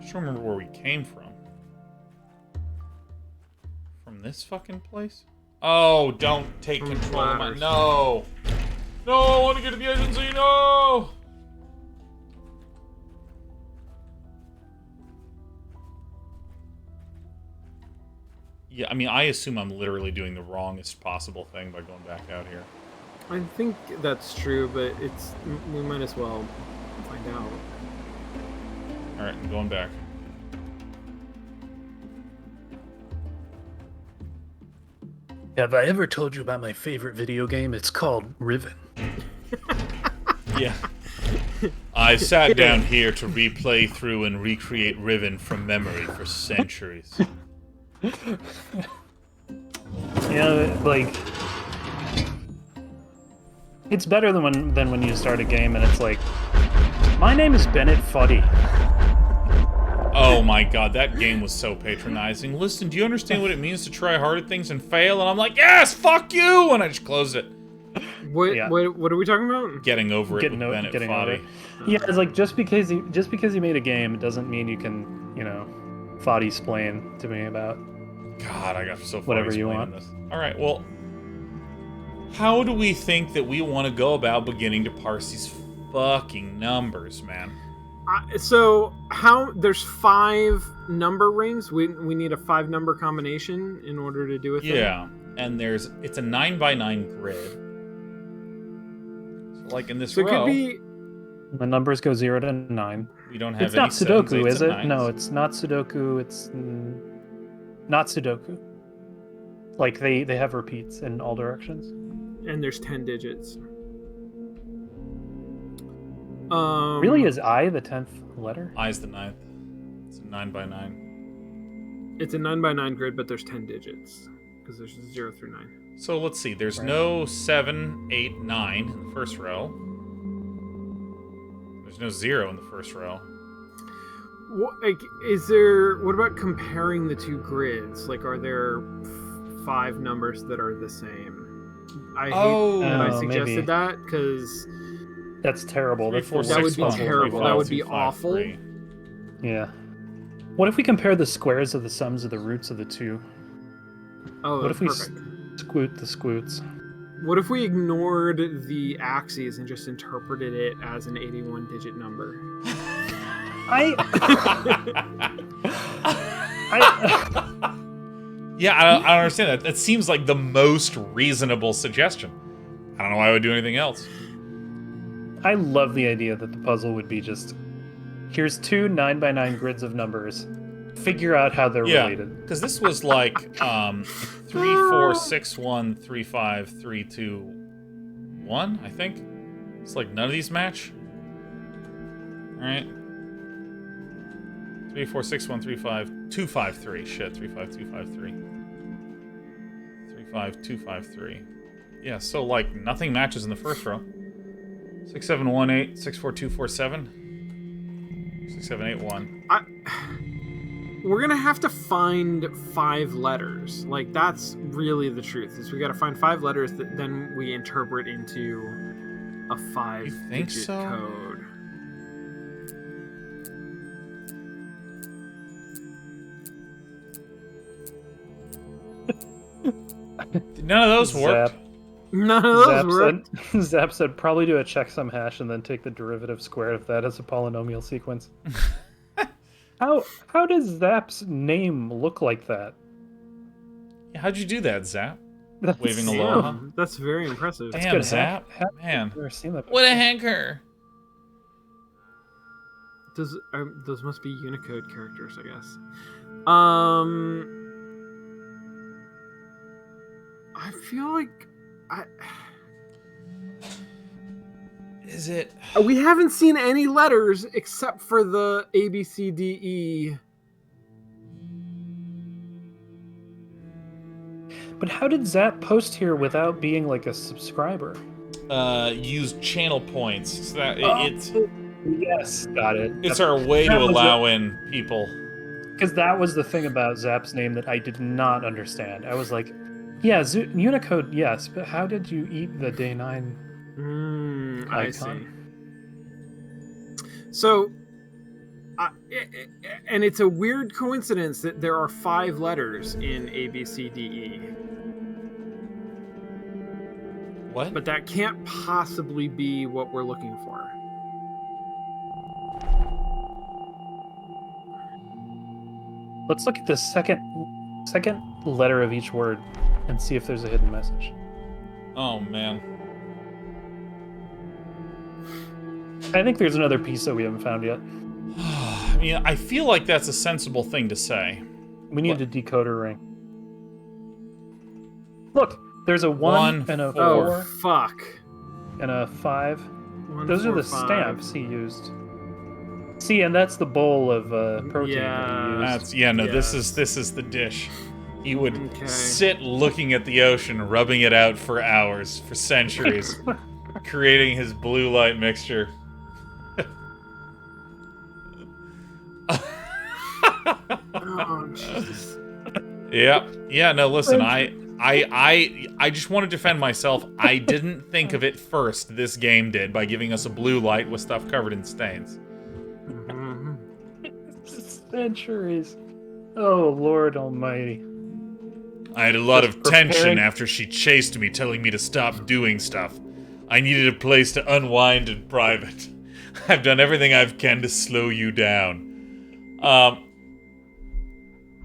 Just remember where we came from. From this fucking place? Oh, don't take control of my... No! No, I want to get to the agency, no! Yeah, I mean, I assume I'm literally doing the wrongest possible thing by going back out here. I think that's true, but we might as well find out. Alright, I'm going back. Have I ever told you about my favorite video game? It's called Riven. Yeah. I sat down here to replay through and recreate Riven from memory for centuries. Yeah, like... It's better than when you start a game and it's like, "My name is Bennett Foddy." Oh my god, that game was so patronizing. Listen, do you understand what it means to try hard at things and fail? And I'm like, yes, fuck you! And I just closed it. What are we talking about? Getting over it with Bennett Foddy. Yeah, it's like just because you made a game doesn't mean you can, Foddy splain to me about God, I got so whatever you want. This. Alright, well, how do we think that we want to go about beginning to parse these fucking numbers, man? So there's 5 number rings. We need a 5 number combination in order to do a thing. Yeah, and it's a 9x9 grid. So like in this row, it could be. The numbers go 0 to 9. We don't have it's any not Sudoku, 7s, 8s, is it? 9s. No, it's not Sudoku. It's not Sudoku. Like they have repeats in all directions. And there's 10 digits. Really, is I the 10th letter? I is the 9th. It's a 9x9. It's a 9x9 grid, but there's 10 digits because there's 0 through 9. So let's see. There's no 7, 8, 9 in the first row. There's no 0 in the first row. What about comparing the 2 grids? Like, are there 5 numbers that are the same? I hate that I suggested that because that's terrible. 3, 4, 6, that would be 1, terrible. 3, 5, that would 2, be 5, awful. 3. Yeah. What if we compare the squares of the sums of the roots of the 2? Oh, what if we perfect. squoot the squoots? What if we ignored the axes and just interpreted it as an 81-digit number? Yeah, I don't understand that. That seems like the most reasonable suggestion. I don't know why I would do anything else. I love the idea that the puzzle would be just, here's 2 9x9 grids of numbers. Figure out how they're related. Because this was like 3, 4, 6, 1, 3, 5, 3, 2, 1, I think. It's like none of these match. Alright. 3, 4, 6, 1, 3, 5, 2, 5, 3. Shit, 3, 5, 2, 5, 3. 3, 5, 2, 5, 3. Yeah, so like nothing matches in the first row. 6, 7, 1, 8, 6, 4, 2, 4, 7. 6, 7, 8, 1. we're gonna have to find 5 letters. Like, that's really the truth. Is we got to find 5 letters that then we interpret into a 5-digit code. None of those worked. None of those worked. Zap said, probably do a checksum hash and then take the derivative squared if that is a polynomial sequence. How does Zap's name look like that? How'd you do that, Zap? That's, Waving aloha. That's very impressive. Damn, Zap. Man. I've never seen that before. What a hanker. Those must be Unicode characters, I guess. I feel like Is it? We haven't seen any letters except for the A, B, C, D, E. But how did Zap post here without being like a subscriber? Use channel points. So that it's yes, got it. It's our way to allow in people. Because that was the thing about Zap's name that I did not understand. I was like, yeah, Unicode, yes, but how did you eat the day 9 icon? I see. So, and it's a weird coincidence that there are 5 letters in A, B, C, D, E. What? But that can't possibly be what we're looking for. Let's look at the second letter of each word and see if there's a hidden message. Oh, man. I think there's another piece that we haven't found yet. I mean, I feel like that's a sensible thing to say. We need a decoder ring. Look, there's a 1 and a 4. Oh, fuck. And a 5. 1, Those 4, are the 5. stamps he used. See, and that's the bowl of protein that he used. This is the dish. He would sit looking at the ocean, rubbing it out for hours, for centuries, creating his blue light mixture. Oh, Jesus. Yeah, no, listen, I just want to defend myself. I didn't think of it first, this game did, by giving us a blue light with stuff covered in stains. Centuries. Oh, Lord almighty. I had a lot of tension after she chased me, telling me to stop doing stuff. I needed a place to unwind in private. I've done everything I can to slow you down.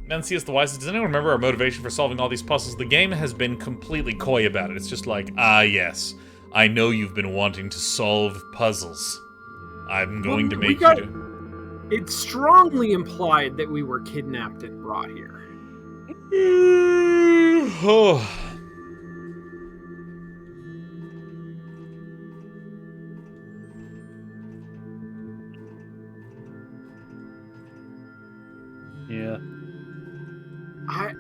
Mencius the Wise, does anyone remember our motivation for solving all these puzzles? The game has been completely coy about it. It's just like, yes, I know you've been wanting to solve puzzles. I'm going to make you do... It's strongly implied that we were kidnapped and brought here. Oh. Yeah. I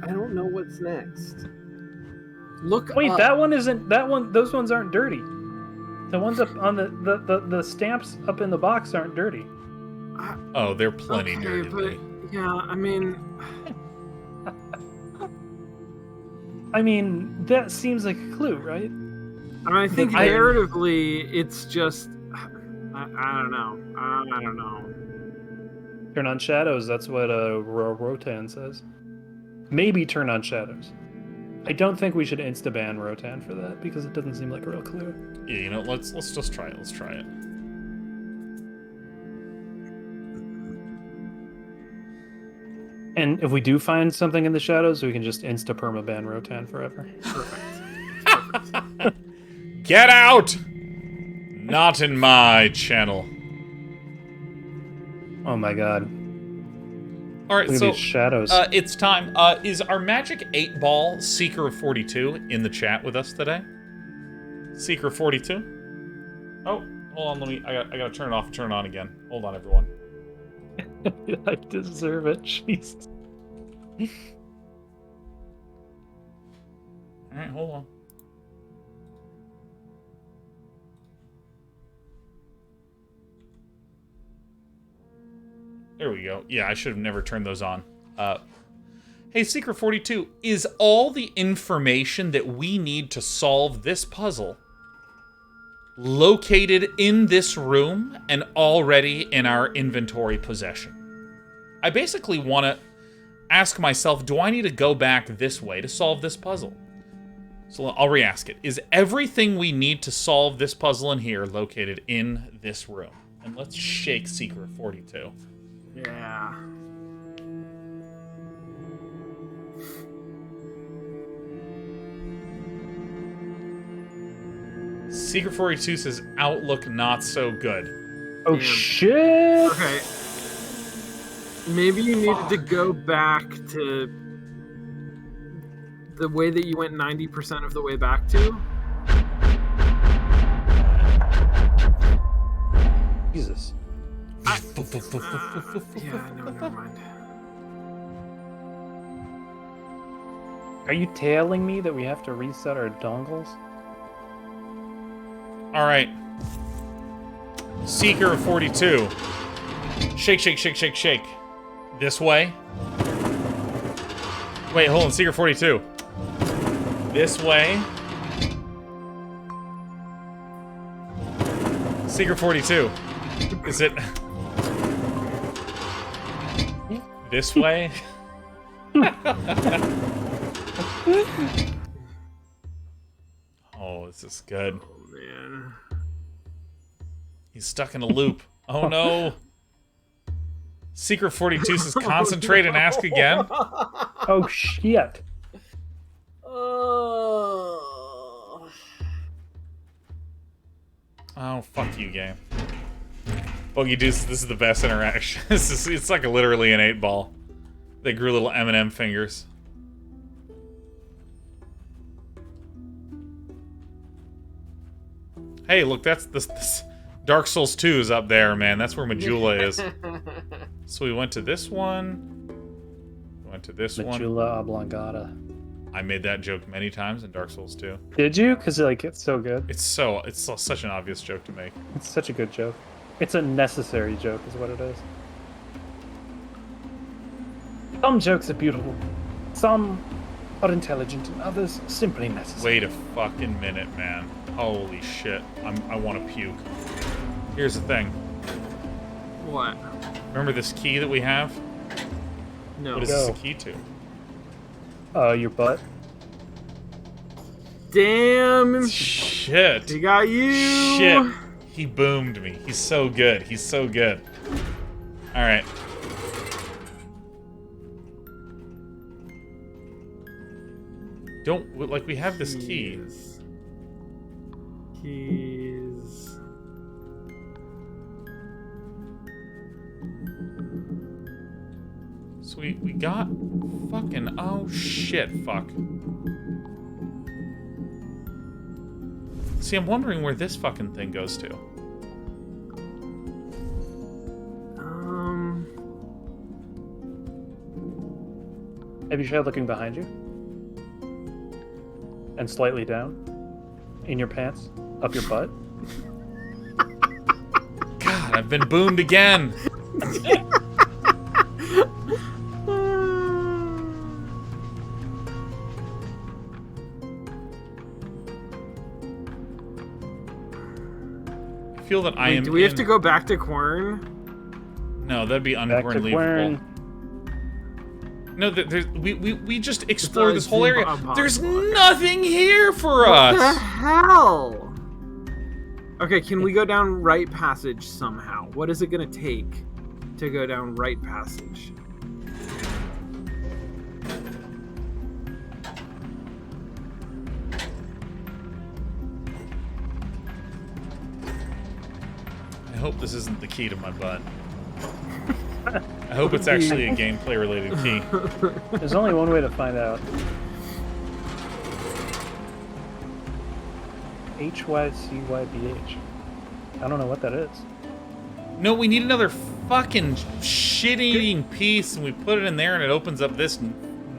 don't know what's next. Look. Wait, that one isn't. That one. Those ones aren't dirty. The ones up on the stamps up in the box aren't dirty. Oh, they're plenty dirty. But, yeah, I mean, that seems like a clue, right? I think narratively, it's just, I don't know. I don't know. Turn on shadows. That's what Rotan says. Maybe turn on shadows. I don't think we should insta-ban Rotan for that because it doesn't seem like a real clue. Yeah, you know, let's just try it. Let's try it. And if we do find something in the shadows, we can just insta-perma-ban Rotan forever. Perfect. Get out! Not in my channel. Oh my god. Alright, so these shadows. It's time. Is our magic 8-ball Seeker of 42 in the chat with us today? Seeker of 42? Oh, hold on, I gotta turn it off and turn it on again. Hold on, everyone. I deserve it, Jesus. Alright, hold on. There we go. Yeah, I should have never turned those on. Hey, Secret 42, is all the information that we need to solve this puzzle located in this room and already in our inventory possession? I basically want to ask myself, do I need to go back this way to solve this puzzle? So I'll re-ask it. Is everything we need to solve this puzzle in here located in this room? And let's shake Secret 42. Yeah. Secret 42 says outlook not so good. Oh, Damn. shit! Okay. Maybe you needed to go back to the way that you went 90% of the way back to. Jesus. Yeah, no, never mind. Are you telling me that we have to reset our dongles? Alright. Seeker 42. Shake, shake, shake, shake, shake. This way. Wait, hold on. Seeker 42. This way. Seeker 42. Is it... this way? Oh, this is good. Oh, man. He's stuck in a loop. Oh, no. Secret 42 says concentrate and ask again. Oh, shit. Oh, fuck you, game. Bogey Deuce, this is the best interaction. It's like literally an 8-ball. They grew little M&M fingers. Hey, look, that's this Dark Souls 2 is up there, man. That's where Majula is. So we went to this one. We went to this one. Majula oblongata. I made that joke many times in Dark Souls 2. Did you? Because, like, it's so good. It's such an obvious joke to make. It's such a good joke. It's a necessary joke, is what it is. Some jokes are beautiful. Some are intelligent, and others simply necessary. Wait a fucking minute, man. Holy shit. I want to puke. Here's the thing. What? Remember this key that we have? No. What is this a key to? Your butt. Damn. Shit. He got you. Shit. He boomed me. He's so good. He's so good. Alright. Don't, like, we have this key. Keys. So we got fucking, oh shit, fuck. See, I'm wondering where this fucking thing goes to. Have you tried looking behind you? And slightly down? In your pants? Up your butt? God, I've been boomed again! I feel that I am. Do we have to go back to Quern? No, that'd be unleavable. No, we just explored this whole area. There's nothing here for us. What the hell? Okay, can we go down right passage somehow? What is it gonna take to go down right passage? I hope this isn't the key to my butt. I hope it's actually a gameplay-related key. There's only one way to find out. HYCYBH. I don't know what that is. No, we need another fucking shit-eating piece, and we put it in there, and it opens up this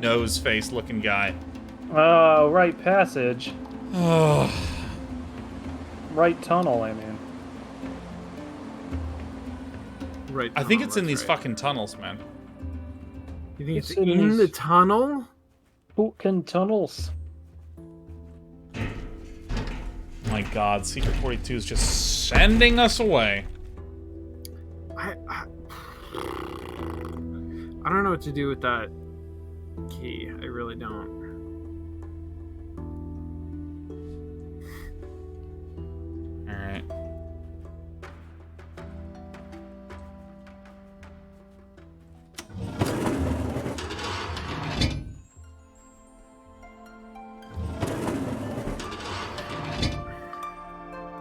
nose-face-looking guy. Oh, right passage. Oh. Right tunnel, I mean. Right. I think it's in these fucking tunnels, man. You think it's in the tunnel? Fucking tunnels. My God, Secret 42 is just sending us away. I don't know what to do with that key. I really don't. All right.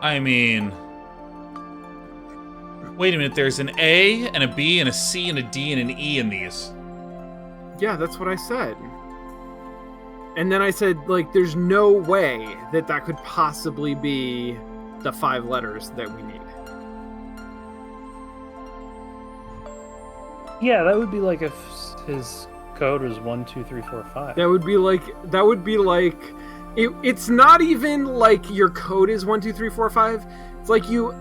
I mean, wait a minute, there's an A and a B and a C and a D and an E in these. Yeah, that's what I said. And then I said, like, there's no way that that could possibly be the 5 letters that we need. Yeah, that would be like if his code was 1, 2, 3, 4, 5. That would be like it's not even like your code is 1, 2, 3, 4, 5. It's like you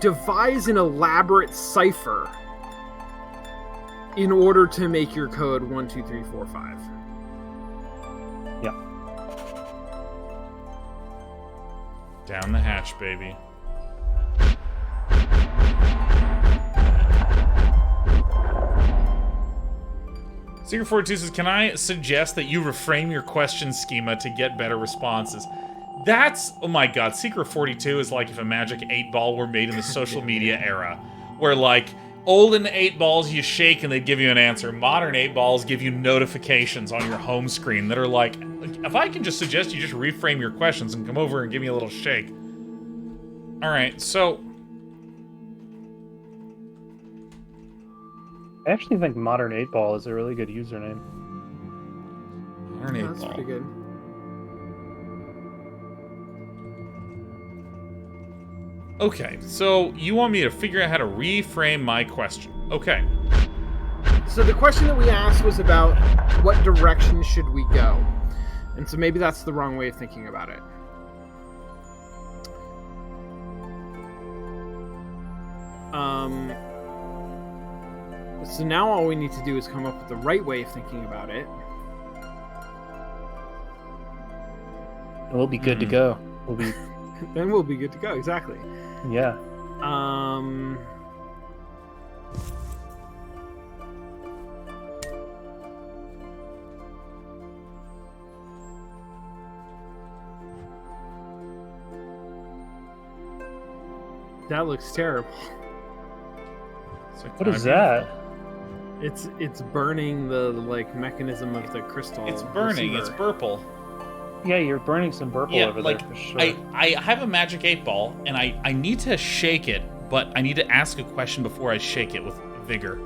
devise an elaborate cipher in order to make your code 1, 2, 3, 4, 5. Yeah. Down the hatch, baby. Secret 42 says, can I suggest that you reframe your question schema to get better responses? That's, oh my God, Secret 42 is like if a Magic 8-Ball were made in the social media era, where like, olden 8-Balls you shake and they give you an answer. Modern 8-Balls give you notifications on your home screen that are like, if I can just suggest you just reframe your questions and come over and give me a little shake. Alright, so... I actually think Modern 8-Ball is a really good username. Modern 8-Ball. That's pretty good. Okay, so you want me to figure out how to reframe my question. Okay. So the question that we asked was about what direction should we go? And so maybe that's the wrong way of thinking about it. So now all we need to do is come up with the right way of thinking about it. And we'll be good to go. We'll be... Then we'll be good to go, exactly. Yeah. That looks terrible. What is that? It's burning the like mechanism of the crystal. It's burning. receiver. It's Burple. Yeah, you're burning some purple over like, there for sure. I have a Magic 8-Ball, and I need to shake it, but I need to ask a question before I shake it with vigor.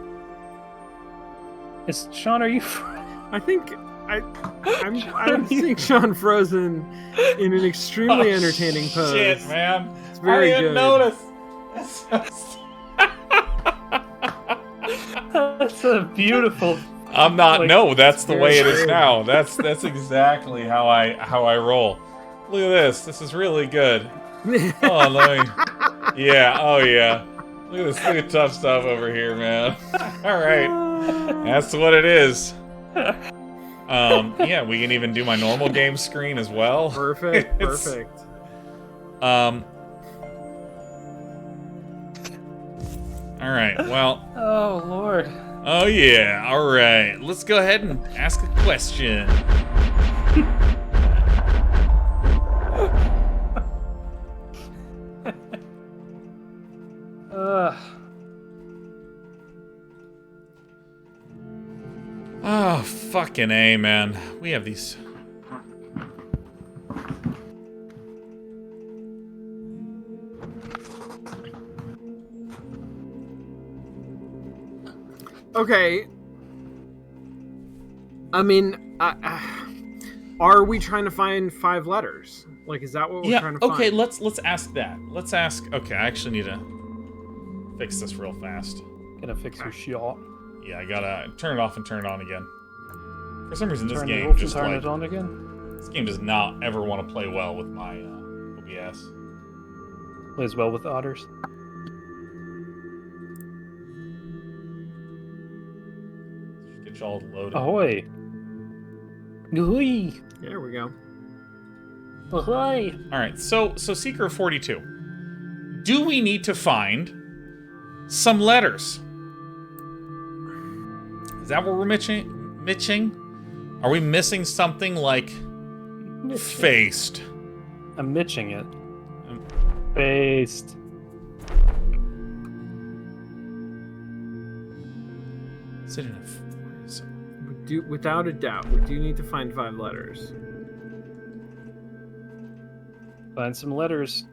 Sean, are you... I think I'm seeing Sean frozen in an extremely entertaining pose. Shit, man. It's very I didn't good. notice. That's a beautiful... I'm not. Like, no, that's the way it is true. now. That's exactly how I roll. Look at this. This is really good. Oh, let me. Yeah. Oh, yeah. Look at this. Look at tough stuff over here, man. All right. That's what it is. Yeah, we can even do my normal game screen as well. Perfect. Perfect. All right. Well. Oh, Lord. Oh, yeah. All right. Let's go ahead and ask a question. Oh, fucking A, man. We have these... Okay. I mean, are we trying to find 5 letters? Like, is that what we're trying to find? Okay, let's ask that. Let's ask... Okay, I actually need to fix this real fast. Gonna fix your shot. Yeah, I gotta turn it off and turn it on again. For some reason, this Turn it game off just and turn like... it on again? This game does not ever want to play well with my OBS. Plays well with otters. It's all loaded. Ahoy! Ahoy! There we go. Ahoy! All right, so Seeker of 42. Do we need to find some letters? Is that what we're mitching? Are we missing something like faced? I'm mitching it. Faced. Is it in a... Without a doubt, we do need to find 5 letters. Find some letters.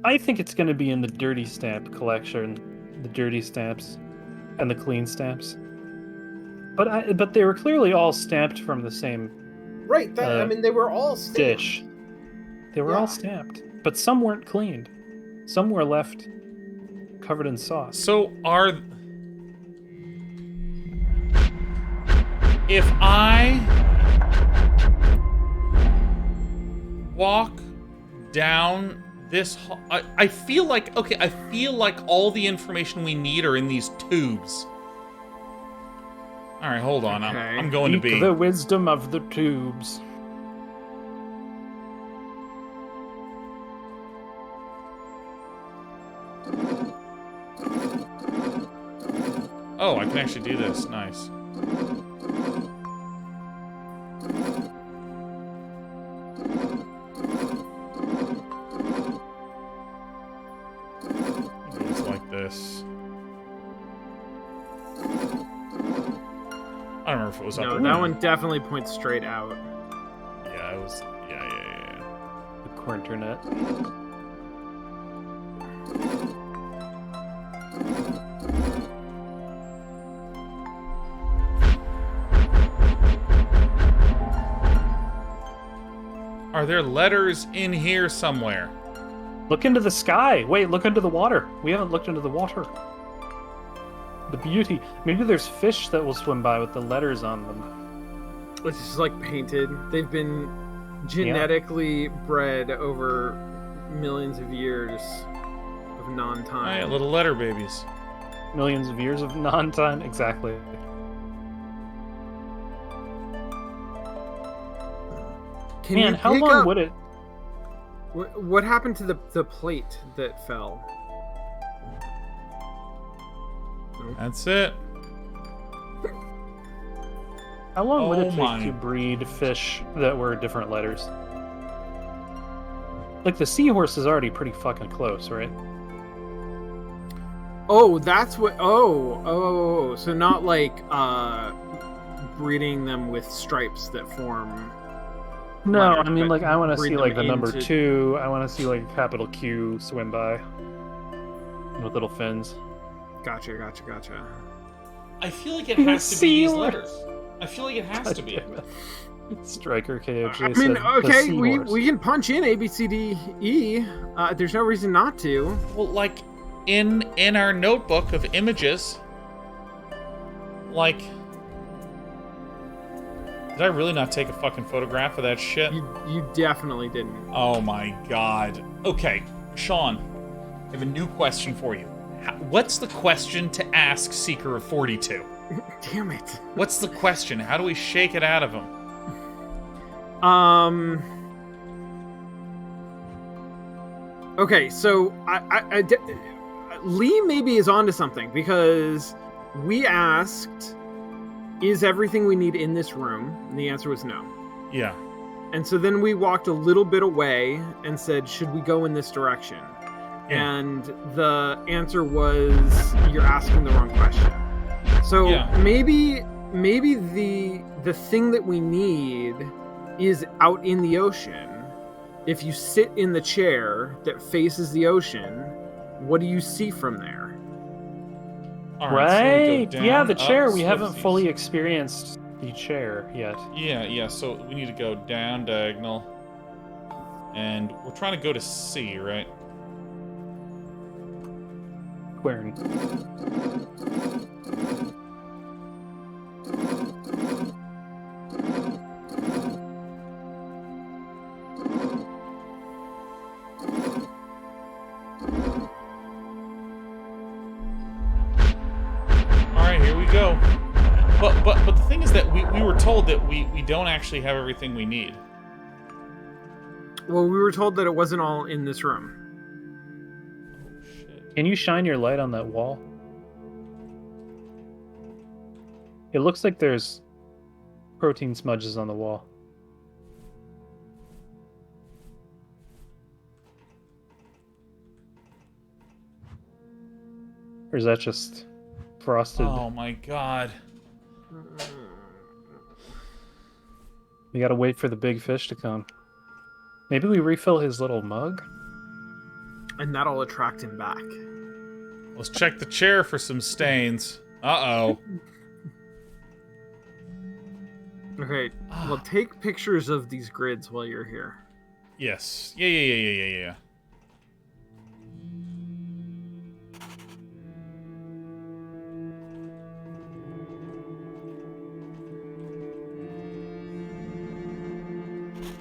I think it's going to be in the dirty stamp collection. The dirty stamps and the clean stamps. But they were clearly all stamped from the same Right, I mean, they were all stamped. dish. They were all stamped. But some weren't cleaned. Some were left covered in sauce. So if I walk down this hall, I feel like, okay, I feel like all the information we need are in these tubes. All right, hold on. Okay. I'm going to be the wisdom of the tubes. Oh, I can actually do this. Nice. It goes like this. I don't remember if it was up No, or that down. one definitely points straight out. Yeah, it was. Yeah. The Quernternet. Are there letters in here somewhere? Look into the sky. Wait, look into the water. We haven't looked into the water. The beauty. Maybe there's fish that will swim by with the letters on them. It's just like painted. They've been genetically bred over millions of years of non-time. Oh, yeah, little letter babies. Millions of years of non-time. Exactly. Can Man, you how pick long up... would it... What happened to the plate that fell? That's it. How long would it take my. to breed fish that were different letters? Like, the seahorse is already pretty fucking close, right? Oh, that's what... Oh. So not like breeding them with stripes that form... No, letters, I mean, but like, I want to breed see, them like, the number into- 2. I want to see, like, a capital Q swim by. With little fins. Gotcha. I feel like it has to be these Seahorse. letters. I feel like it has to be. Striker KOJ I mean, said, okay, the we seahorse. can punch in A, B, C, D, E. There's no reason not to. Well, like, in our notebook of images, like, did I really not take a fucking photograph of that shit? You definitely didn't. Oh my god. Okay, Sean, I have a new question for you. What's the question to ask Seeker of 42? Damn it. What's the question? How do we shake it out of him? Okay, so Lee maybe is onto something because we asked, is everything we need in this room? And the answer was no. Yeah. And so then we walked a little bit away and said, should we go in this direction? Yeah. And the answer was, you're asking the wrong question. So maybe the thing that we need is out in the ocean. If you sit in the chair that faces the ocean, what do you see from there? All so we Right. go Yeah, down, the chair. up, We haven't swifties. fully experienced the chair yet. Yeah, so we need to go down diagonal. And we're trying to go to C, right? Quern. Alright, here we go. But the thing is that we were told that we don't actually have everything we need. Well, we were told that it wasn't all in this room. Oh, shit. Can you shine your light on that wall? It looks like there's protein smudges on the wall. Or is that just frosted? Oh my god. We gotta wait for the big fish to come. Maybe we refill his little mug? And that'll attract him back. Let's check the chair for some stains. Uh-oh. Okay, well, take pictures of these grids while you're here. Yes. Yeah.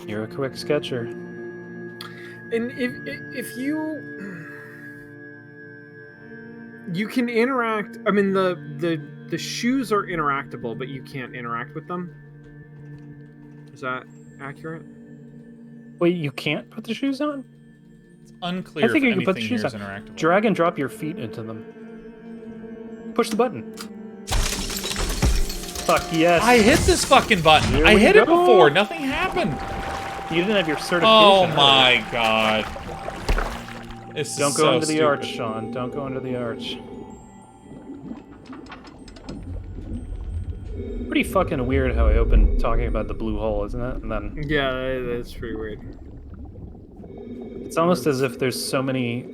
You're a quick sketcher. And if you can interact, I mean the shoes are interactable, but you can't interact with them. Is that accurate? Wait, you can't put the shoes on? It's unclear I think if you can put the anything shoes here on. is interactable. Drag and drop your feet into them. Push the button. Fuck yes. I hit this fucking button. Here I we hit it go. before. Nothing happened. You didn't have your certification. Oh my god. This Don't is go so into the stupid. arch, Sean. Don't go into the arch. Pretty fucking weird how I opened talking about the blue hole, isn't it? And then Yeah, that's pretty weird. it's almost as if there's so many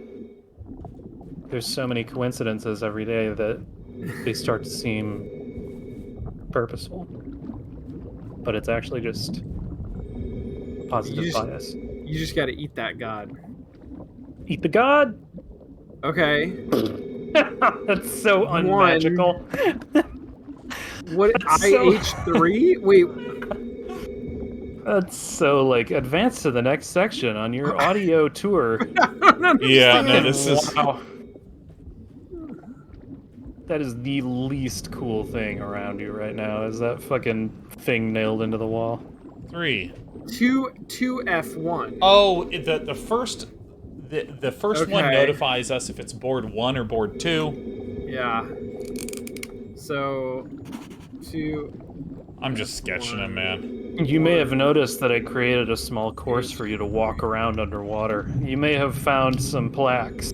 coincidences every day that they start to seem purposeful. But it's actually just positive bias. You just gotta eat that god. Eat the god! Okay. That's so unmagical. What, That's so- IH3? Wait, That's so, like, advance to the next section on your audio tour. Yeah, no, this is... Wow. That is the least cool thing around you right now, is that fucking thing nailed into the wall. 3. 2F1. Oh, the first one Okay. notifies us if it's board 1 or board 2. Yeah. So, 2. I'm just sketching him, man. You may have noticed that I created a small course for you to walk around underwater. You may have found some plaques.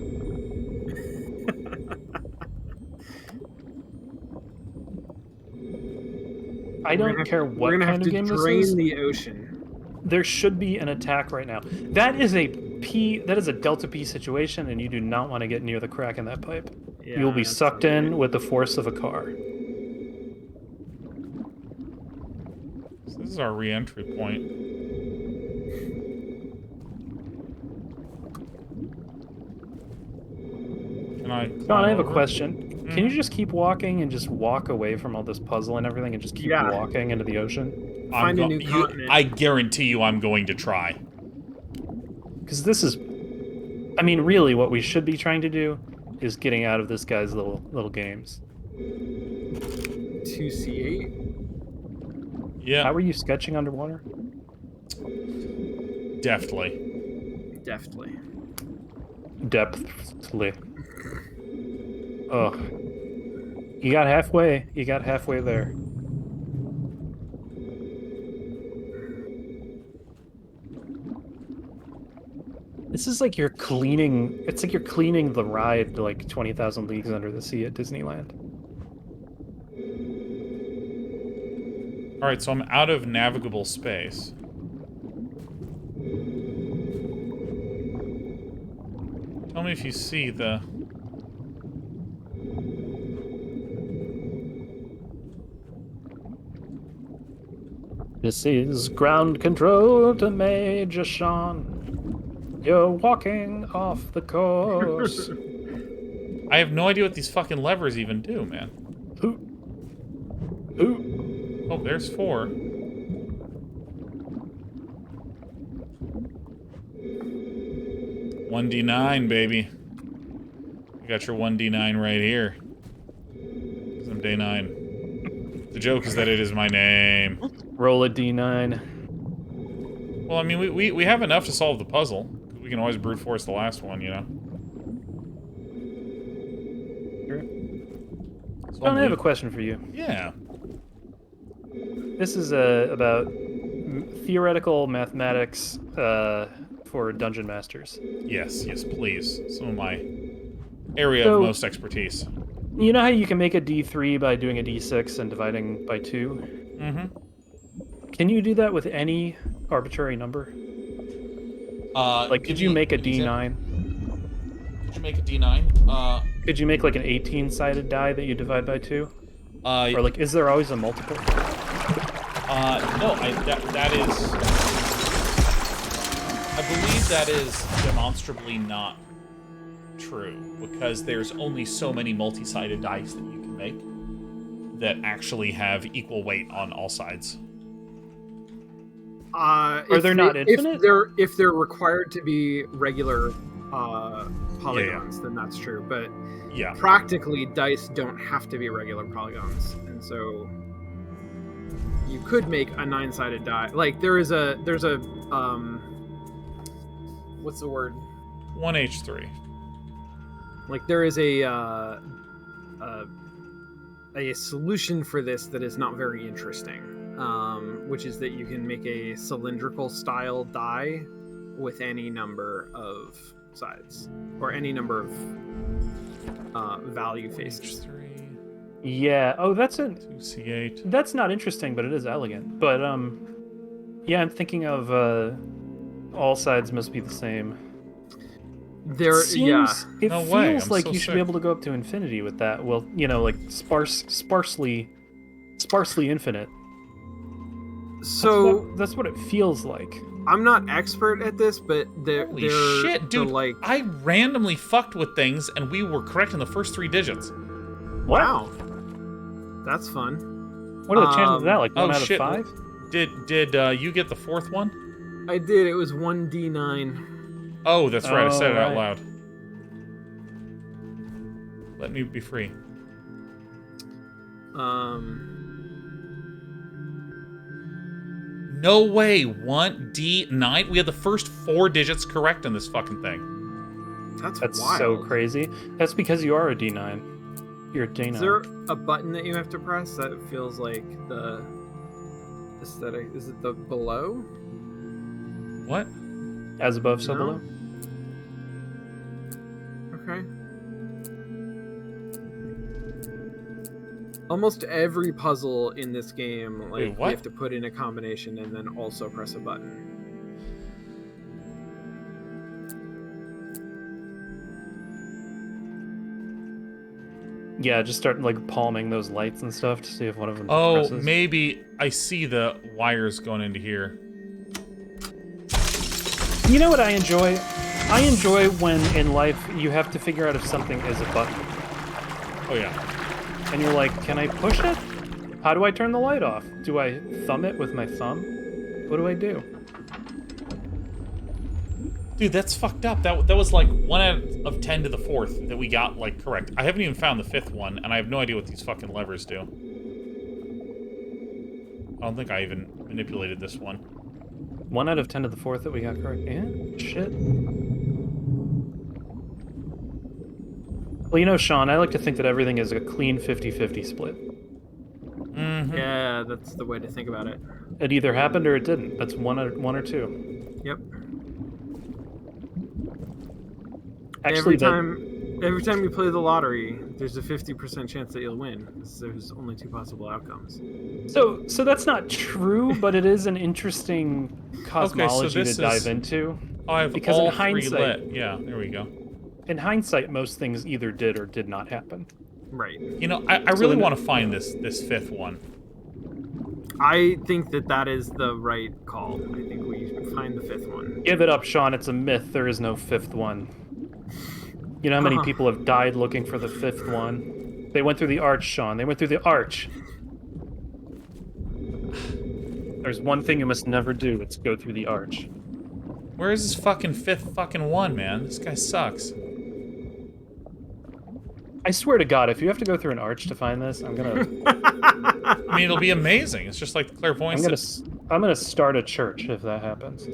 I don't care what We're gonna have kind to of game this drain is. the ocean. There should be an attack right now. That is a delta P situation, and you do not want to get near the crack in that pipe. Yeah, You will be that's sucked okay. in with the force of a car. So this is our re-entry point. Can I... John, I have a over? question. Can you just keep walking and just walk away from all this puzzle and everything and just keep Yeah. walking into the ocean? Find a new continent. I guarantee you I'm going to try. Because this is... I mean, really, what we should be trying to do is getting out of this guy's little games. 2C8. Yeah, How are you sketching underwater? deftly. Deftly. Depthly. Ugh. You got halfway. You got halfway there. This is like you're cleaning... It's like you're cleaning the ride like 20,000 Leagues Under the Sea at Disneyland. Alright, so I'm out of navigable space. Tell me if you see the... This is ground control to Major Sean. You're walking off the course. I have no idea what these fucking levers even do, man. Ooh. Oh, there's 4. $1D9, baby. You got your $1D9 right here. 'Cause I'm day 9. The joke is that it is my name. Roll a d9. Well, I mean, we have enough to solve the puzzle. We can always brute force the last one, you know? Sure. So John, I have a question for you. Yeah. This is about theoretical mathematics for dungeon masters. Yes, please. Some of my area of most expertise. You know how you can make a d3 by doing a d6 and dividing by 2? Mm-hmm. Can you do that with any arbitrary number? Like, could you make a d9? Could you make a d9? Could you make like an 18-sided die that you divide by 2? Or like, is there always a multiple? No, that is... I believe that is demonstrably not true, because there's only so many multi-sided dice that you can make that actually have equal weight on all sides. Are they not infinite? If they're required to be regular polygons, then that's true. But practically, dice don't have to be regular polygons, and so you could make a 9-sided die. Like there's a what's the word? 1h3. Like there is a solution for this that is not very interesting, which is that you can make a cylindrical style die with any number of sides or any number of value faces. Yeah. Oh, that's a 2c8. That's not interesting, but it is elegant. But yeah, I'm thinking of all sides must be the same. It feels like you should be able to go up to infinity with that. Well, you know, like sparsely infinite. So that's what it feels like. I'm not expert at this, but holy shit, dude! Like, I randomly fucked with things, and we were correct in the first 3 digits. Wow, that's fun. What are the chances of that? Like 1 out of 5? Did you get the 4th one? I did. It was 1d9. Oh, that's right. I said it out loud. Let me be free. No way. 1d9. We had the first 4 digits correct in this fucking thing. That's wild. So crazy. That's because you are a d9. You're a d9. Is there a button that you have to press that feels like the aesthetic? Is it the below? What? As above, so below. Okay. Almost every puzzle in this game, like, you have to put in a combination and then also press a button. Yeah, just start like palming those lights and stuff to see if one of them presses. Oh, maybe I see the wires going into here. You know what I enjoy? I enjoy when in life you have to figure out if something is a button. Oh yeah. And you're like, can I push it? How do I turn the light off? Do I thumb it with my thumb? What do I do? Dude, that's fucked up. That was like 1 out of 10 to the 4th that we got like correct. I haven't even found the 5th one, and I have no idea what these fucking levers do. I don't think I even manipulated this one. 1 out of 10 to the 4th that we got correct. Yeah, shit. Well, you know, Sean, I like to think that everything is a clean 50-50 split. Mm-hmm. Yeah, that's the way to think about it. It either happened or it didn't. That's one or two. Yep. Actually, every time you play the lottery, there's a 50% chance that you'll win. There's only 2 possible outcomes. So that's not true, but it is an interesting cosmology to dive into. I have because all in hindsight, 3 lit. Yeah, there we go. In hindsight, most things either did or did not happen. Right. You know, I really want to find this 5th one. I think that is the right call. I think we find the 5th one. Give it up, Sean. It's a myth. There is no 5th one. You know how many people have died looking for the 5th one? They went through the arch, Sean. They went through the arch. There's one thing you must never do. It's go through the arch. Where is this fucking 5th fucking one, man? This guy sucks. I swear to God, if you have to go through an arch to find this, I'm gonna... I mean, it'll be amazing. It's just like the clairvoyance. I'm gonna start a church if that happens.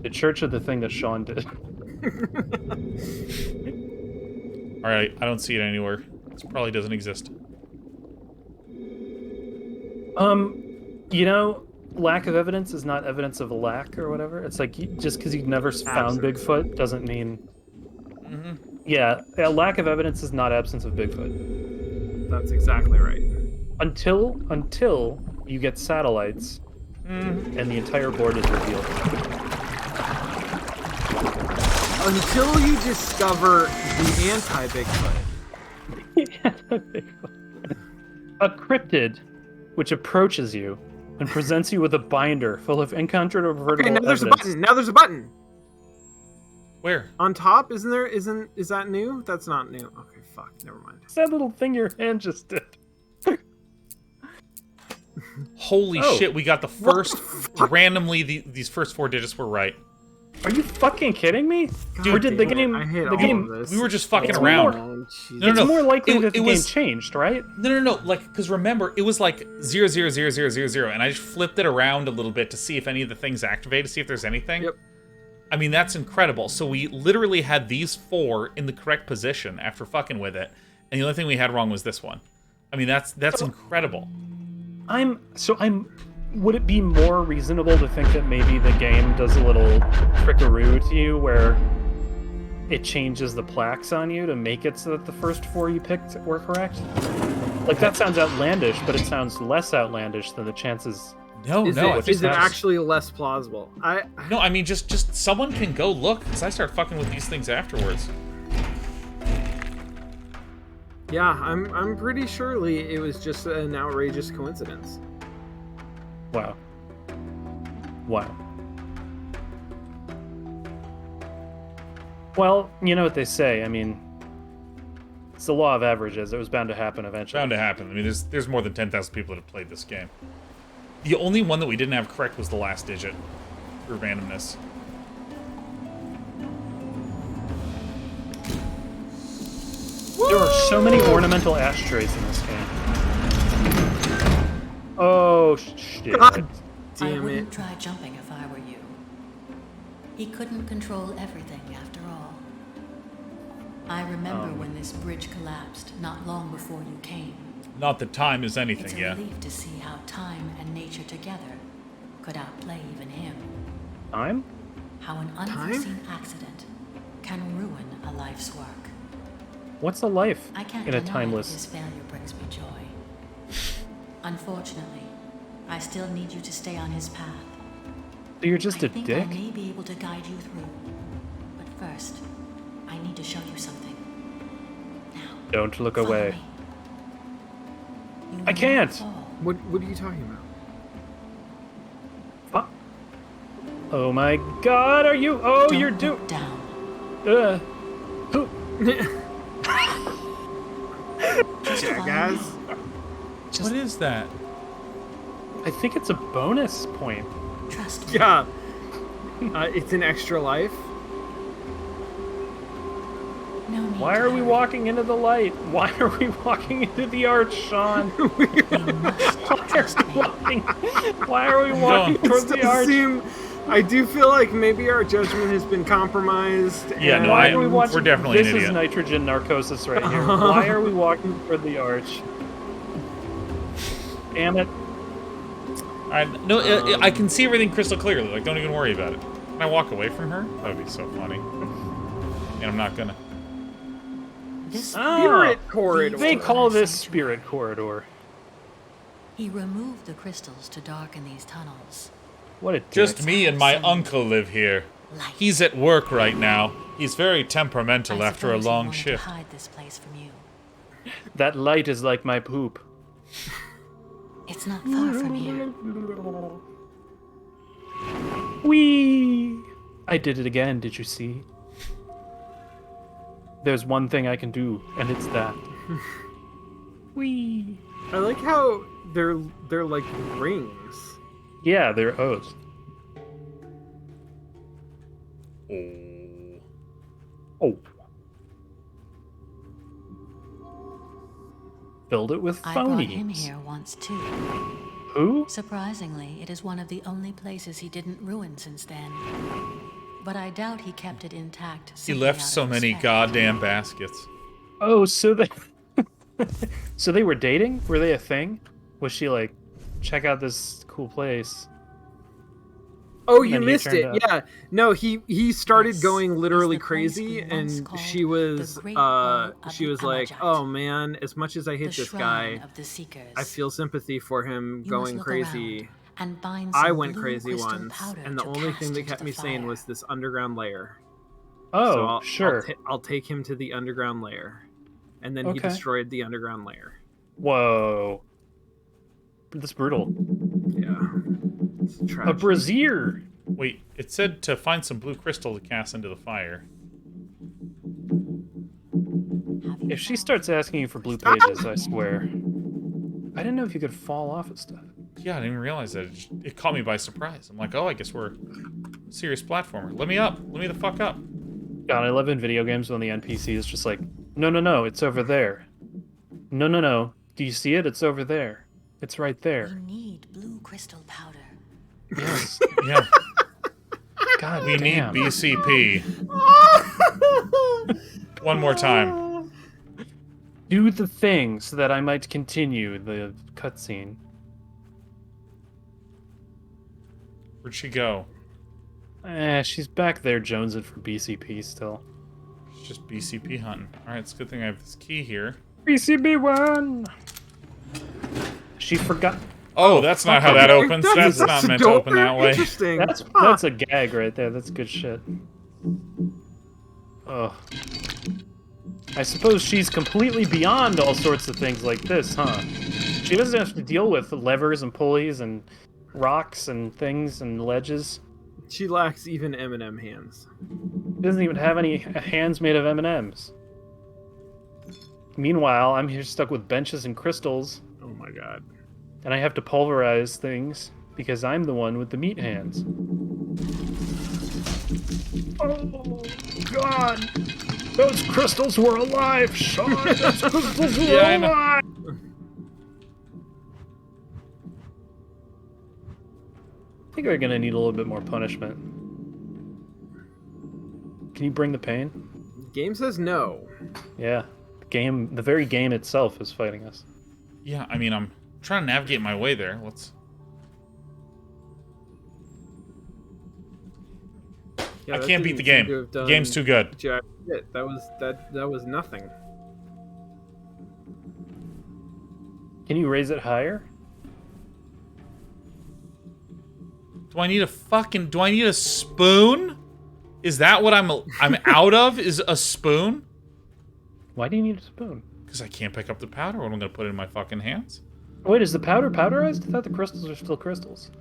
The church of the thing that Sean did. All right, I don't see it anywhere. It probably doesn't exist. You know, lack of evidence is not evidence of a lack or whatever. It's like just because you've never found Bigfoot doesn't mean. Mm-hmm. Yeah, a lack of evidence is not absence of Bigfoot. That's exactly right. Until you get satellites, and the entire board is revealed. Until you discover the anti-Bigfoot. A cryptid which approaches you and presents you with a binder full of incontrovertible Okay, now there's evidence. a button. Now there's a button. Where? On top, isn't there? Is that new? That's not new. Okay, fuck. Never mind. It's that little thing your hand just did. Holy shit! We got the first randomly. These first 4 digits were right. Are you fucking kidding me? God, or did the damn it. game? I hate the all game. of this. We were just fucking It's around. more- No, It's more likely that the it game was, changed, right? No. Like, because remember, it was like 0000000, and I just flipped it around a little bit to see if any of the things activate, to see if there's anything. Yep. I mean, that's incredible. So we literally had these 4 in the correct position after fucking with it, and the only thing we had wrong was this one. I mean, that's incredible. Would it be more reasonable to think that maybe the game does a little trickaroo to you where it changes the plaques on you to make it so that the first 4 you picked were correct? Like, that sounds outlandish, but it sounds less outlandish than the chances. Is it actually less plausible? No, I mean, just someone can go look, because I start fucking with these things afterwards. Yeah, I'm pretty surely it was just an outrageous coincidence. Wow. Well, you know what they say. I mean, it's the law of averages. It was bound to happen eventually. Bound to happen. I mean, there's more than 10,000 people that have played this game. The only one that we didn't have correct was the last digit for randomness. There are so many ornamental ashtrays in this game. Oh, shit. God I damn wouldn't it. try jumping if I were you. He couldn't control everything after all. I remember when this bridge collapsed not long before you came. Not that time is It's anything, a yeah. relief to see how time and nature together could outplay even him. Time? How an unforeseen accident can ruin a life's work. What's a life I can't in a deny timeless... that his failure brings me joy. Unfortunately, I still need you to stay on his path. So you're just I a think dick? I may be able to guide you through. But first, I need to show you something. Now, Don't look follow away. me. You I will can't. not fall. What are you talking about? Oh my god, are you... Oh, Don't you're look down. Just Yeah, follow guys. me. What is that? I think it's a bonus point. Trust me. Yeah. It's an extra life. No need Why to are we hurry. walking into the light? Why are we walking into the arch, Sean? You must trust me. Why are we walking Don't. towards It the does arch? seem. I do feel like maybe our judgment has been compromised. Yeah, and- no, Why are we we're watching? definitely an This is idiot. nitrogen narcosis right here. Why are we walking toward the arch? Damn it. No, I can see everything crystal clearly. Like, don't even worry about it. Can I walk away from her? That would be so funny. And I'm not gonna. This Spirit corridor. They call this spirit corridor. He removed the crystals to darken these tunnels. What a dick. Just me and my uncle live here. Light. He's at work right now. He's very temperamental I after a suppose he long wanted to shift. hide this place from you. That light is like my poop. It's not far from here. Whee! I did it again, did you see? There's one thing I can do, and it's that. Whee! I like how they're like rings. Yeah, they're O's. Oh. Oh. filled it with I brought him phonies. here once too. Who? Surprisingly, it is one of the only places he didn't ruin since then. But I doubt he kept it intact. He left so many goddamn baskets. Oh, so they so they were dating? Were they a thing? Was she like, check out this cool place? Oh, And you then he missed turned it. up. Yeah. No, he started This going is literally the place crazy, we once and called she was the Great Hall of she the was like, Amajat. "Oh man, as much as I hate The this shrine guy, of the Seekers. I feel sympathy for him You going must look crazy." around and find I some went blue crazy crystal once, powder and the to only cast thing that into kept the me sane fire. was this underground lair. Oh, So sure. I'll take him to the underground lair, and then he Okay. destroyed the underground lair. Whoa. That's brutal. Yeah, it's A tragic. brazier. Wait, it said to find some blue crystal to cast into the fire. If she starts asking you for blue pages, I swear. I didn't know if you could fall off of stuff. Yeah, I didn't even realize that. It caught me by surprise. I'm like, oh, I guess we're a serious platformer. Let me up. Let me the fuck up. God, I love in video games when the NPC is just like, no, it's over there. No. Do you see it? It's over there. It's right We there. need blue crystal powder. Yes. Yeah, God we damn. need BCP. One more time. Do the thing so that I might continue the cutscene. Where'd she go? She's back there jonesing for BCP still. It's just BCP hunting. Alright, it's a good thing I have this key here. BCB1! She forgot. Oh, that's not how that opens. That's not meant to open that way. Interesting. That's a gag right there. That's good shit. Ugh. I suppose she's completely beyond all sorts of things like this, huh? She doesn't have to deal with levers and pulleys and rocks and things and ledges. She lacks even M&M hands. She doesn't even have any hands made of M&Ms. Meanwhile, I'm here stuck with benches and crystals, Oh my god. and I have to pulverize things because I'm the one with the meat hands. Oh, God! Those crystals were alive, Sean! Those crystals were Yeah, I know. alive! I think we're gonna need a little bit more punishment. Can you bring the pain? Game says no. Yeah. The very game itself is fighting us. Yeah, I mean, I'm trying to navigate my way there. Let's... Yeah, I that can't beat didn't the game. seem to have The done game's too good. jack shit. That was nothing. Can you raise it higher? Do I need a spoon? Is that what I'm out of? Is a spoon? Why do you need a spoon? Because I can't pick up the powder. What am I going to put it in my fucking hands? Wait, is the powder powderized? I thought the crystals are still crystals.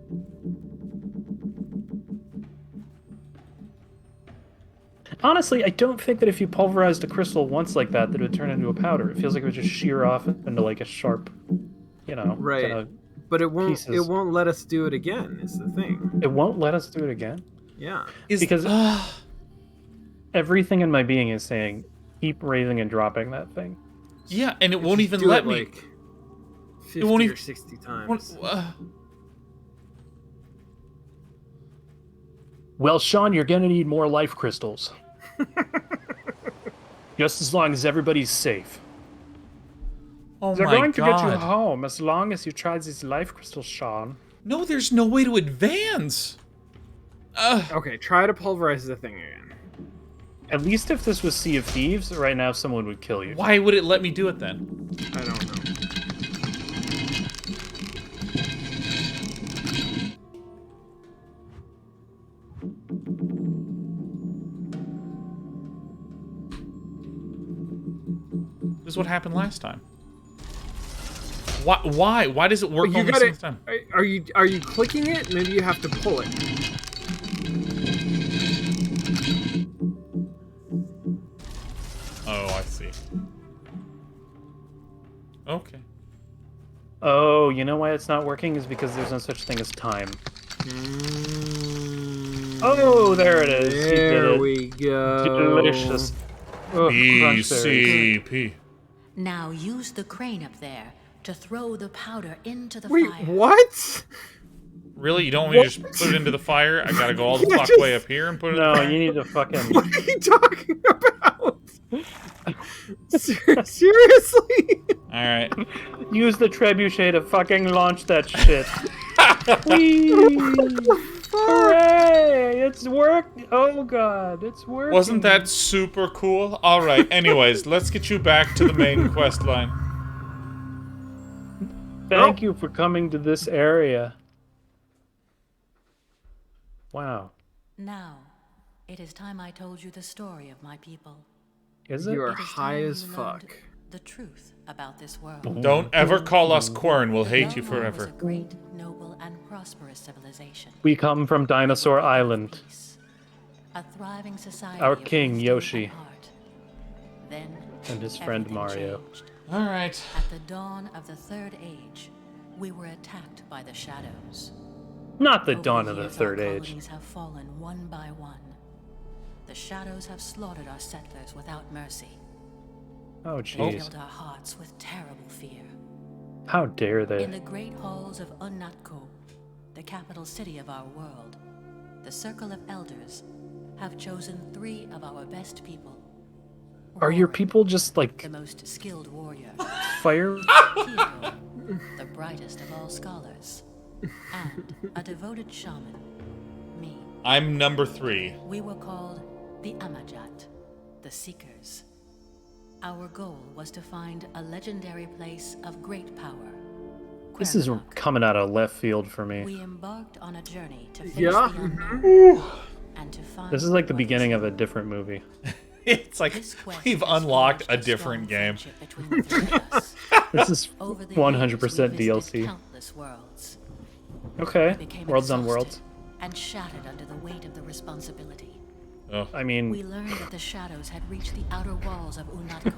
Honestly, I don't think that if you pulverized a crystal once like that, it would turn into a powder. It feels like it would just shear off into like a sharp, Right. kind of But it won't. pieces. It won't let us do it again. Is the thing. It won't let us do it again. Yeah. Because everything in my being is saying, keep raising and dropping that thing. Yeah, and it won't even Do let it, me. like 50 won't or even- 60 times. Well, Sean, you're gonna need more life crystals. Just as long as everybody's safe. Oh They're my going to get you god. home as long as you try these life crystals, Sean. No, there's no way to advance. Okay, try to pulverize the thing again. At least if this was Sea of Thieves, right now someone would kill you. Why would it let me do it then? I don't know. This is what happened last time. Why? Why does it work You only gotta. this time? Are you clicking it? Maybe you have to pull it. Oh, I see. Okay. Oh, you know why it's not working? Is because there's no such thing as time. Oh, there it is. You did There it. we go. Delicious. Ugh, crunch berries. BCP. Now use the crane up there to throw the powder into the Wait, fire. what? Really? You don't want me to just put it into the fire? I gotta go all the fuck way up here and put it in the fire? No, you need to fucking... What are you talking about? Seriously? Alright. Use the trebuchet to fucking launch that shit. Whee! Hooray! It's worked! Oh god, it's working. Wasn't that super cool? Alright, anyways, let's get you back to the main quest line. Thank you for coming to this area. Wow. Now, it is time I told you the story of my people. Is it? You are It is high time as you learned fuck. The truth about this world. Don't ever call us Quern, we'll hate you Belmont forever. was a great, noble, and prosperous civilization. We come from Dinosaur Island. Peace. A thriving society. Our of king, wisdom Yoshi. and art. Then, And his friend everything Mario. changed. Alright. At the dawn of the Third Age, we were attacked by the Shadows. Not the Over dawn of the years, Third our Age. colonies have fallen one by one. The Shadows have slaughtered our settlers without mercy. Oh They jeez. filled our hearts with terrible fear. How dare In they? the great halls of Undying, the capital city of our world, the Circle of Elders have chosen 3 of our best people. Are your Rory, people just like the most skilled warrior, fire? Hero, the brightest of all scholars, and a devoted shaman, me. I'm number 3. We were called the Amajat, the Seekers. Our goal was to find a legendary place of great power. This is Querneddddd. coming out of left field for me. We embarked on a journey to face Yeah, the unknown and to find This is like the what beginning is of a different movie. It's like, This quest we've has unlocked forged a different strong game. friendship between the 3 of us. This is Over the 100% years, we visited DLC. countless worlds. Okay, Became worlds on exhausted worlds. and shattered under the weight of the responsibility. Oh. I We mean, learned that the Shadows had reached the outer walls of Undying.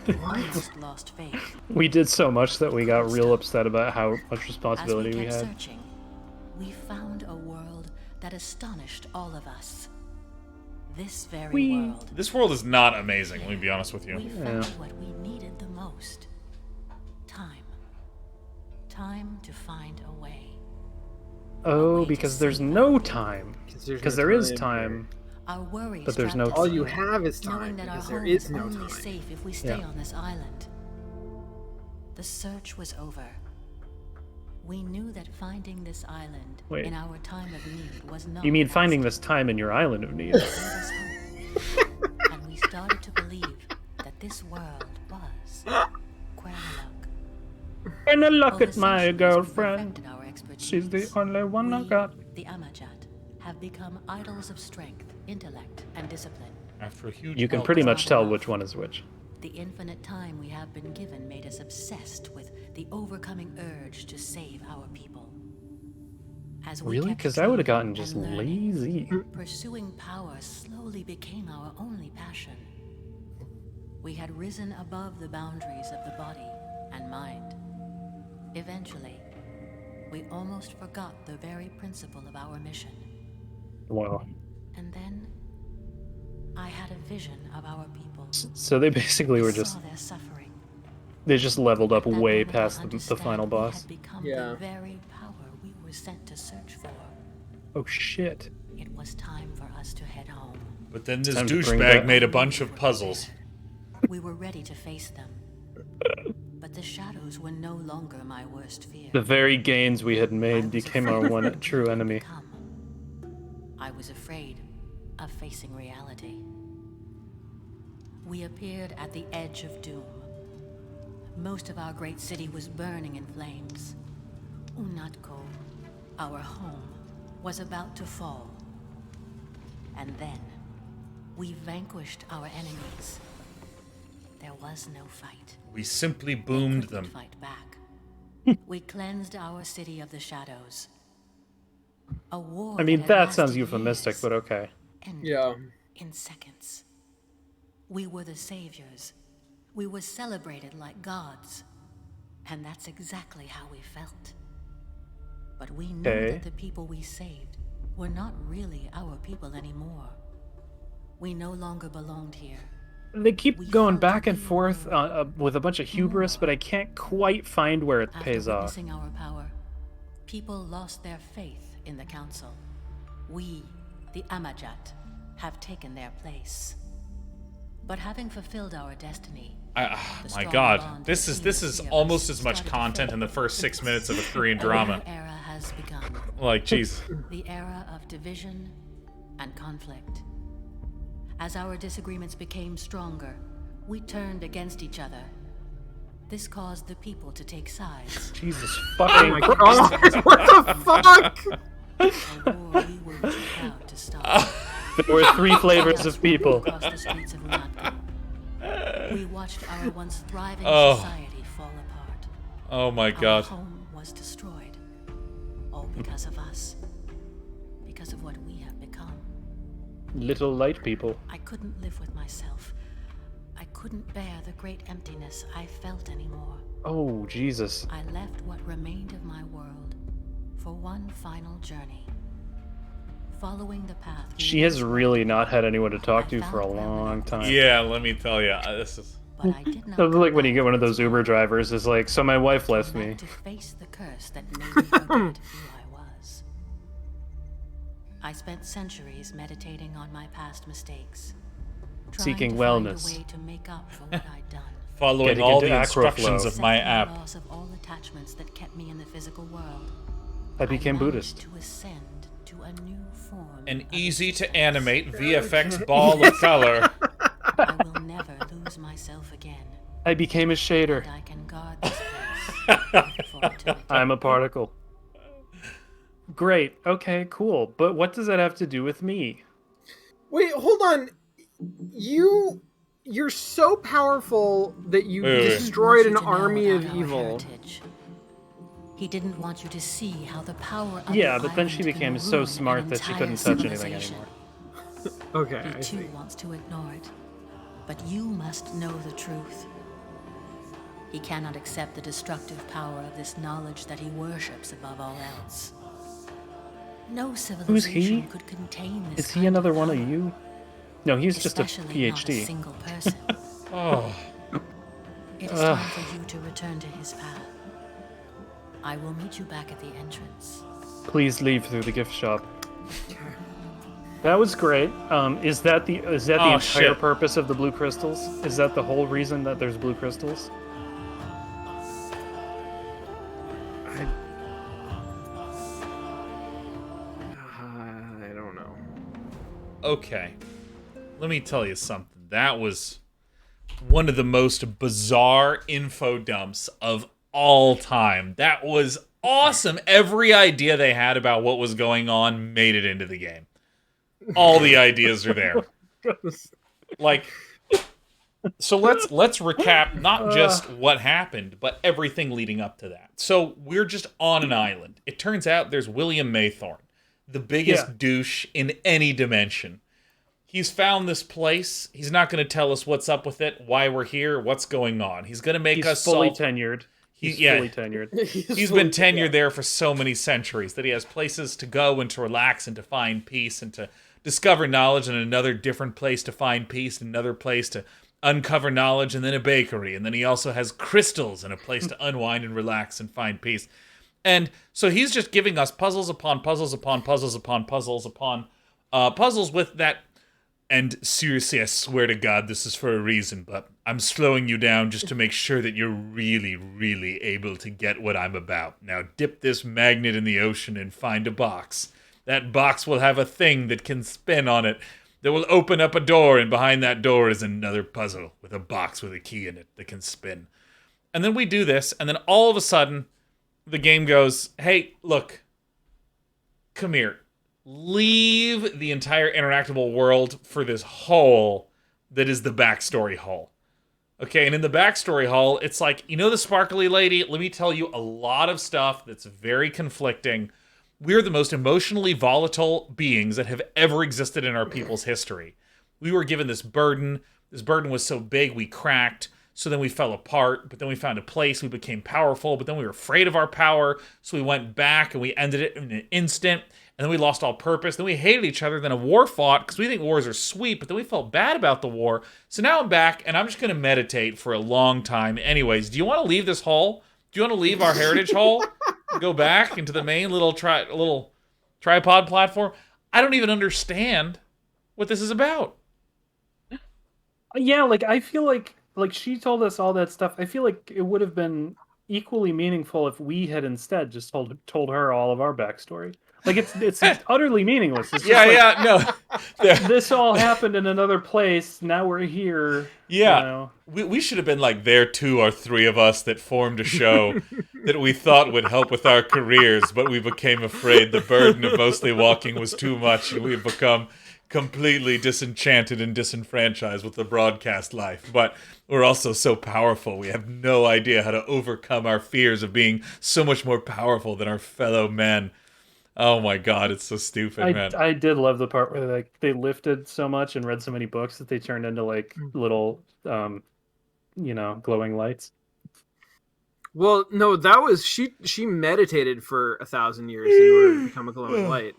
We almost lost faith. we did so much that we got real upset about how much As we responsibility we kept had. searching, we found a world that astonished all of us. This very Whee! world. This world is not amazing, let me be honest with you. We found what we needed the most. Time. Time to find a way. Oh, way to because there's save no our time. there's Because no there is time. time. Our worries But there's trapped no us All you here, have is time, knowing that our because there home is is no only time. safe if we stay Yeah. on this island. The search was over. We knew that finding this island Wait. in our time of need was not. You mean finding possible. this time in your island of need? It gave us hope. And we started to believe that this world was Querneddddd. And a look Over at my centuries, we girlfriend. perfected our expertise. She's the only one I We, got. the Amajat, have become idols of strength, intellect, and discipline. After a huge You can meltdown. pretty much tell which one is which. The infinite time we have been given made us obsessed with the overcoming urge to save our people. As we Really? kept Because I would have training gotten just and learning, lazy. pursuing power slowly became our only passion. We had risen above the boundaries of the body and mind. Eventually, we almost forgot the very principle of our mission. Wow. And then, I had a vision of our people. So they basically I were saw just, their suffering. they just leveled up At that way moment, I past the understand final we boss. had become Yeah. the very power we were sent to search for. Oh shit. It was time for us to head home. But then this Time to bring douchebag back- made a bunch of puzzles. We were ready to face them. But the Shadows were no longer my worst fear. The very gains we had I made was became afraid our of one what we true had enemy. become. I was afraid of facing reality. We appeared at the edge of doom. Most of our great city was burning in flames. Undying, our home, was about to fall. And then, we vanquished our enemies. There was no fight. We simply They boomed couldn't them. Fight back. We cleansed our city of the Shadows. A war I mean, had that sounds lasted euphemistic, years but okay. ended Yeah. in seconds. We were the saviors. We were celebrated like gods. And that's exactly how we felt. But we knew Okay. that the people we saved were not really our people anymore. We no longer belonged here. They keep going back and forth with a bunch of hubris, but I can't quite find where it pays off. After witnessing our power, people lost their faith in the council. We, the Amajat, have taken their place. But having fulfilled our destiny, my God, this is almost as much content in the first 6 minutes of a Korean drama. A new era has begun. Like, jeez. The era of division and conflict. As our disagreements became stronger, we turned against each other. This caused the people to take sides. Jesus fucking Christ! What the fuck? A war we were too proud to stop. There were 3 flavors of people. Across the streets of Undying. We watched our once thriving society fall apart. Oh my God. Our home was destroyed. All because of us. Because of what we have become. Little light people. I couldn't live with myself. I couldn't bear the great emptiness I felt anymore. Oh, Jesus. I left what remained of my world for one final journey. Following the path. She has really not had anyone to talk to for a long time. Yeah, let me tell you, this is. But I did not So like when you get one of those Uber drivers, is like, so my wife left me. to face the curse that made me forget who I was. I spent centuries meditating on my past mistakes, Seeking trying to wellness. find a way to make up for what I'd done. Following Getting all into the instructions Acroflow. of my Accepting the app. loss of all attachments that kept me in the physical world. I became managed Buddhist. to ascend to a new form. An of easy-to-animate existence. VFX ball of color. I will never lose myself again. I became a shader. And I can guard this place for eternity. I'm a particle. Great. Okay, cool. But what does that have to do with me? Wait, hold on. You're so powerful that you Wait. destroyed an I want you to know army of about our evil. heritage. He didn't want you to see how the power of Yeah, the but then she island became can so ruin smart an that she entire couldn't touch anything civilization. anymore. Okay, I He see. too wants to ignore it. But you must know the truth. He cannot accept the destructive power of this knowledge that he worships above all else. No civilization could contain this. Is he another one of you? No, he's just a Especially not a PhD. single person. Oh. It is time for you to return to his path. I will meet you back at the entrance. Please leave through the gift shop. That was great. Is that the entire shit. purpose of the blue crystals? Is that the whole reason that there's blue crystals? I don't know. Okay. Let me tell you something. That was one of the most bizarre info dumps of all time. That was awesome. Every idea they had about what was going on made it into the game. All the ideas are there. Like, so let's recap not just what happened, but everything leading up to that. So we're just on an island. It turns out there's William Maythorn, the biggest douche in any dimension. He's found this place. He's not going to tell us what's up with it, why we're here, what's going on. He's going to make us fully solve... tenured. He's yeah. fully tenured. He's been tenured there for so many centuries that he has places to go and to relax and to find peace and to discover knowledge, and another different place to find peace, and another place to uncover knowledge, and then a bakery. And then he also has crystals and a place to unwind and relax and find peace. And so he's just giving us puzzles upon puzzles upon puzzles upon puzzles upon puzzles with that. And seriously, I swear to God, this is for a reason, but I'm slowing you down just to make sure that you're really, really able to get what I'm about. Now dip this magnet in the ocean and find a box. That box will have a thing that can spin on it that will open up a door, and behind that door is another puzzle with a box with a key in it that can spin. And then we do this, and then all of a sudden, the game goes, hey, look, come here. Leave the entire interactable world for this hole that is the backstory hole. Okay, and in the backstory hole, it's like, you know the sparkly lady? Let me tell you a lot of stuff that's very conflicting. We're the most emotionally volatile beings that have ever existed in our people's history. We were given this burden. This burden was so big, we cracked. So then we fell apart, but then we found a place. We became powerful, but then we were afraid of our power. So we went back and we ended it in an instant. and then we lost all purpose, then we hated each other, then a war fought, because we think wars are sweet, but then we felt bad about the war. So now I'm back, and I'm just going to meditate for a long time. Anyways, do you want to leave this hall? Do you want to leave our heritage hall? Go back into the main little tripod platform? I don't even understand what this is about. Yeah, like, I feel like she told us all that stuff. I feel like it would have been equally meaningful if we had instead just told her all of our backstory. Like, it's utterly meaningless. It's just no. This all happened in another place. Now we're here. Yeah. You know? We should have been like, there 2 or 3 of us that formed a show that we thought would help with our careers, but we became afraid the burden of mostly walking was too much, and we've become completely disenchanted and disenfranchised with the broadcast life. But we're also so powerful, we have no idea how to overcome our fears of being so much more powerful than our fellow men. Oh my god, it's so stupid, man. I did love the part where like they lifted so much and read so many books that they turned into like little glowing lights. Well, no, that was she meditated for 1,000 years in order to become a glowing light.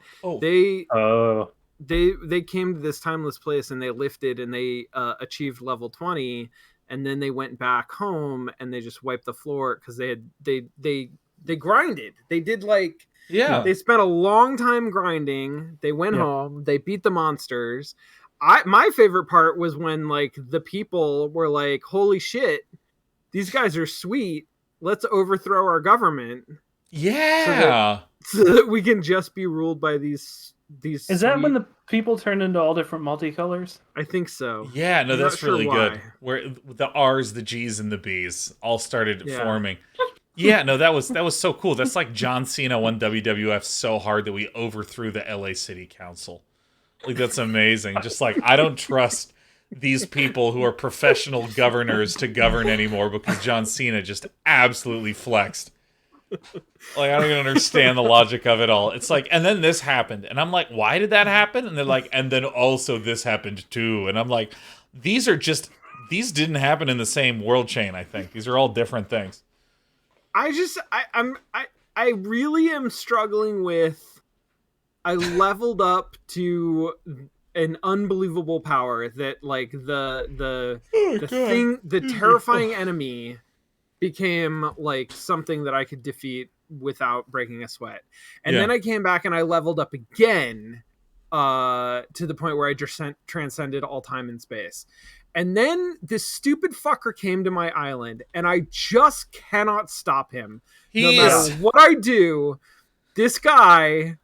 They came to this timeless place and they lifted and they achieved level 20, and then they went back home and they just wiped the floor because they grinded. They did like they spent a long time grinding. They went home. They beat the monsters. My favorite part was when like the people were like, "Holy shit, these guys are sweet. Let's overthrow our government." Yeah, so that we can just be ruled by these. Is that when the people turned into all different multicolors? I think so. Yeah, no, that's really good. Where the R's, the G's, and the B's all started forming. Yeah, no, that was so cool. That's like John Cena won WWF so hard that we overthrew the LA City Council. Like, that's amazing. Just like, I don't trust these people who are professional governors to govern anymore because John Cena just absolutely flexed. Like, I don't even understand the logic of it all. It's like, and then this happened. And I'm like, why did that happen? And they're like, and then also this happened too. And I'm like, these didn't happen in the same world chain, I think. These are all different things. I really am struggling with, I leveled up to an unbelievable power that like the terrifying enemy became like something that I could defeat without breaking a sweat. And then I came back and I leveled up again to the point where I just transcended all time and space. And then this stupid fucker came to my island, and I just cannot stop him. No matter what I do, this guy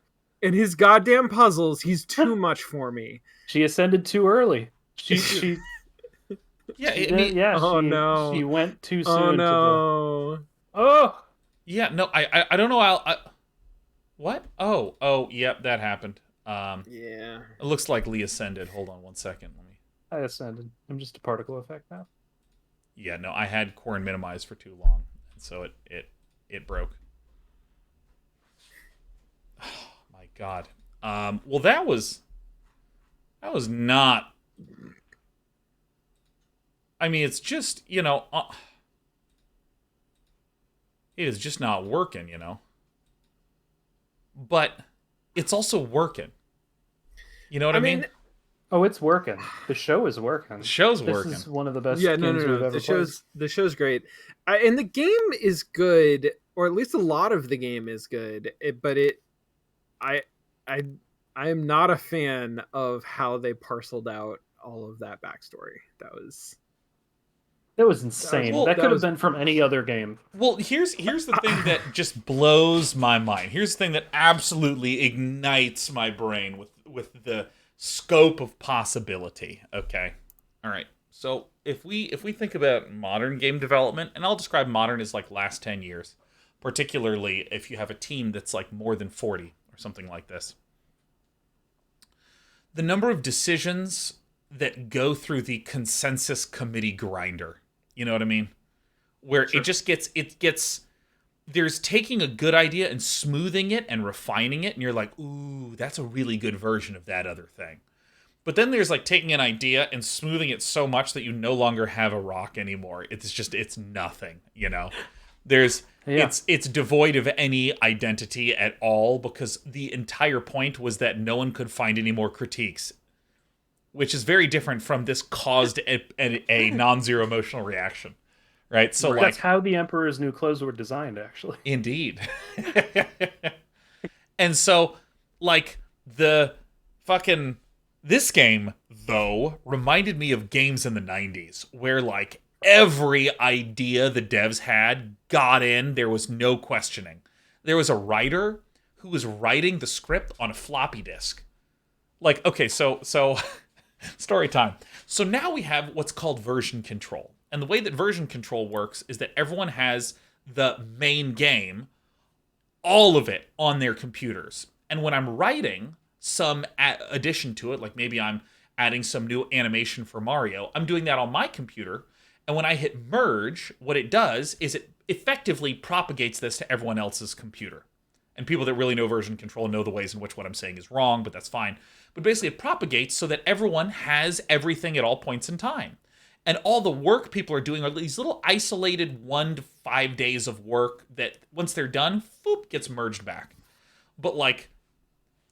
and his goddamn puzzles, he's too much for me. She ascended too early. She no. She went too soon. Oh no. Oh. Yeah, no, I don't know. What? Oh, yep, that happened. Yeah. It looks like Lee ascended. Hold on one second. I ascended. I'm just a particle effect now. Yeah, no, I had Quern minimized for too long, and so it broke. Oh my god. Well, that was not. I mean, it's just, it is just not working, But it's also working. You know what I mean? Oh, it's working. The show is working. The show's working. This is one of the best games we've ever played. The show's great. And the game is good, or at least a lot of the game is good. I am not a fan of how they parceled out all of that backstory. That was insane. That could have been from any other game. Well, here's the thing that just blows my mind. Here's the thing that absolutely ignites my brain with the scope of possibility. Okay. All right. So if we think about modern game development, and I'll describe modern as like last 10 years, particularly if you have a team that's like more than 40 or something like this. The number of decisions that go through the consensus committee grinder. You know what I mean? Where it just gets there's taking a good idea and smoothing it and refining it, and you're like, ooh, that's a really good version of that other thing. But then there's like taking an idea and smoothing it so much that you no longer have a rock anymore. It's nothing, There's It's devoid of any identity at all, because the entire point was that no one could find any more critiques, which is very different from this caused a non-zero emotional reaction, right? So that's how the Emperor's New Clothes were designed, actually. Indeed. And so, like, the fucking... This game, though, reminded me of games in the 90s, where, like, every idea the devs had got in. There was no questioning. There was a writer who was writing the script on a floppy disk. Like, okay, so story time. So now we have what's called version control. And the way that version control works is that everyone has the main game, all of it, on their computers. And when I'm writing some addition to it, like maybe I'm adding some new animation for Mario, I'm doing that on my computer. And when I hit merge, what it does is it effectively propagates this to everyone else's computer. And people that really know version control know the ways in which what I'm saying is wrong, but that's fine. But basically it propagates so that everyone has everything at all points in time. And all the work people are doing are these little isolated 1 to 5 days of work that once they're done, boop, gets merged back. But like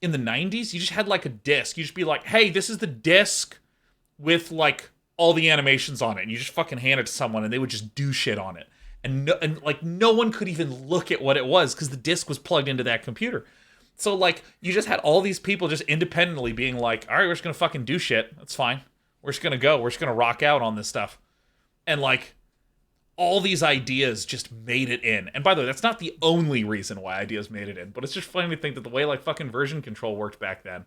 in the 90s, you just had like a disc. You just be like, hey, this is the disc with like all the animations on it. And you just fucking hand it to someone and they would just do shit on it. And no one could even look at what it was because the disc was plugged into that computer. So like you just had all these people just independently being like, all right, we're just gonna fucking do shit. That's fine. We're just gonna go. We're just gonna rock out on this stuff. And like all these ideas just made it in. And by the way, that's not the only reason why ideas made it in, but it's just funny to think that the way like fucking version control worked back then,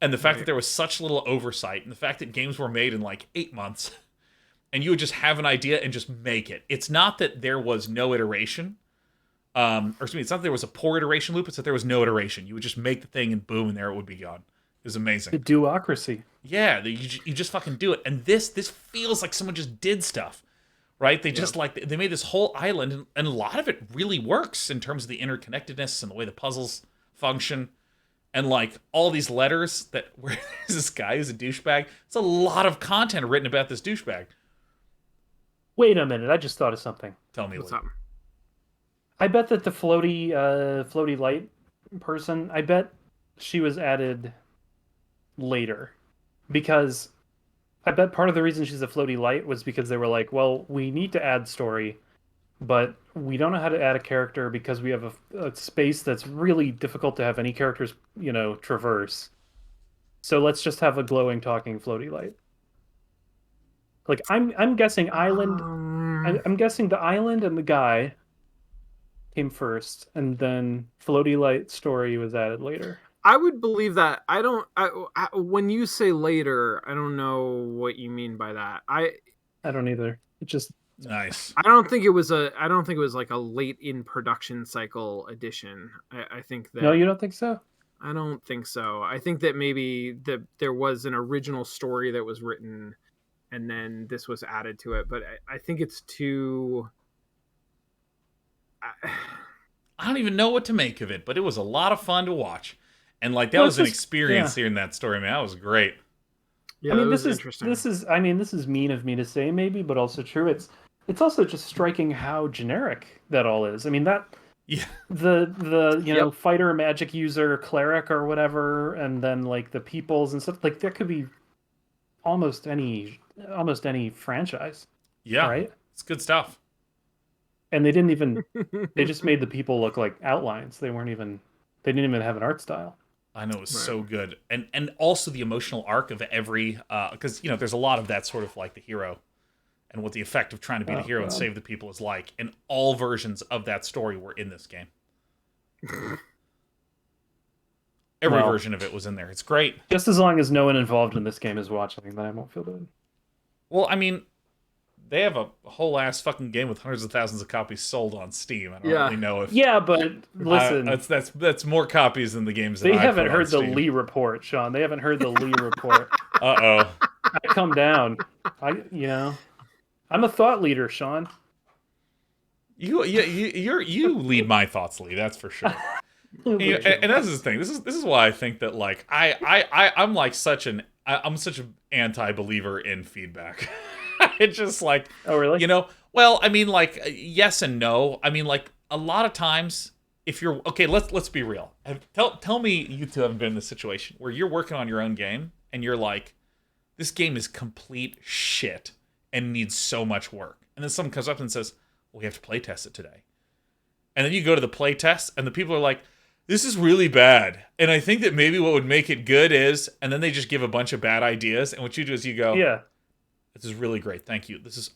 and the fact that there was such little oversight, and the fact that games were made in like 8 months, and you would just have an idea and just make it. It's not that there was no iteration, or excuse me, it's not that there was a poor iteration loop, it's that there was no iteration. You would just make the thing and boom, and there it would be gone. It was amazing. The duocracy. Yeah, you just fucking do it. And this feels like someone just did stuff. Right? They just they made this whole island, and a lot of it really works in terms of the interconnectedness and the way the puzzles function. And like all these letters that where there's this guy who's a douchebag. It's a lot of content written about this douchebag. Wait a minute, I just thought of something. Tell me what's up. I bet that the floaty light person, I bet she was added later. Because I bet part of the reason she's a floaty light was because they were like, well, we need to add story, but we don't know how to add a character because we have a space that's really difficult to have any characters, traverse. So let's just have a glowing, talking floaty light. Like I'm guessing island. I'm guessing the island and the guy came first, and then floaty light story was added later. I would believe that. When you say later, I don't know what you mean by that. I don't either. It just nice. I don't think it was like a late in production cycle edition. I think that. No, you don't think so? I don't think so. I think that maybe there was an original story that was written, and then this was added to it. But I think it's too. I don't even know what to make of it, but it was a lot of fun to watch. And like that was an experience hearing that story, man. That was great. Yeah, I mean, this is mean of me to say maybe, but also true. It's also just striking how generic that all is. I mean the fighter, magic user, cleric or whatever, and then like the peoples and stuff, like that could be almost any franchise. Yeah. Right? It's good stuff. And they just made the people look like outlines. They didn't even have an art style. I know, it was so good. And also the emotional arc of every, because, there's a lot of that sort of like the hero and what the effect of trying to be the hero and save the people is like. And all versions of that story were in this game. Every version of it was in there. It's great. Just as long as no one involved in this game is watching, then I won't feel bad. Well, I mean, they have a whole ass fucking game with hundreds of thousands of copies sold on Steam. I don't really know if. Yeah, but listen, that's more copies than the games. They haven't heard the Lee report, Sean. They haven't heard the Lee report. I come down. I'm a thought leader, Sean. You lead my thoughts, Lee. That's for sure. And that's the thing. This is why I think that like I'm such an anti-believer in feedback. It's just like, oh really? Well, I mean, like, yes and no. I mean, like, a lot of times, if you're okay, let's be real. Tell me you two haven't been in this situation where you're working on your own game and you're like, this game is complete shit and needs so much work. And then someone comes up and says, well, we have to play test it today. And then you go to the play test and the people are like, this is really bad. And I think that maybe what would make it good is, and then they just give a bunch of bad ideas. And what you do is you go, yeah, this is really great. Thank you. This is,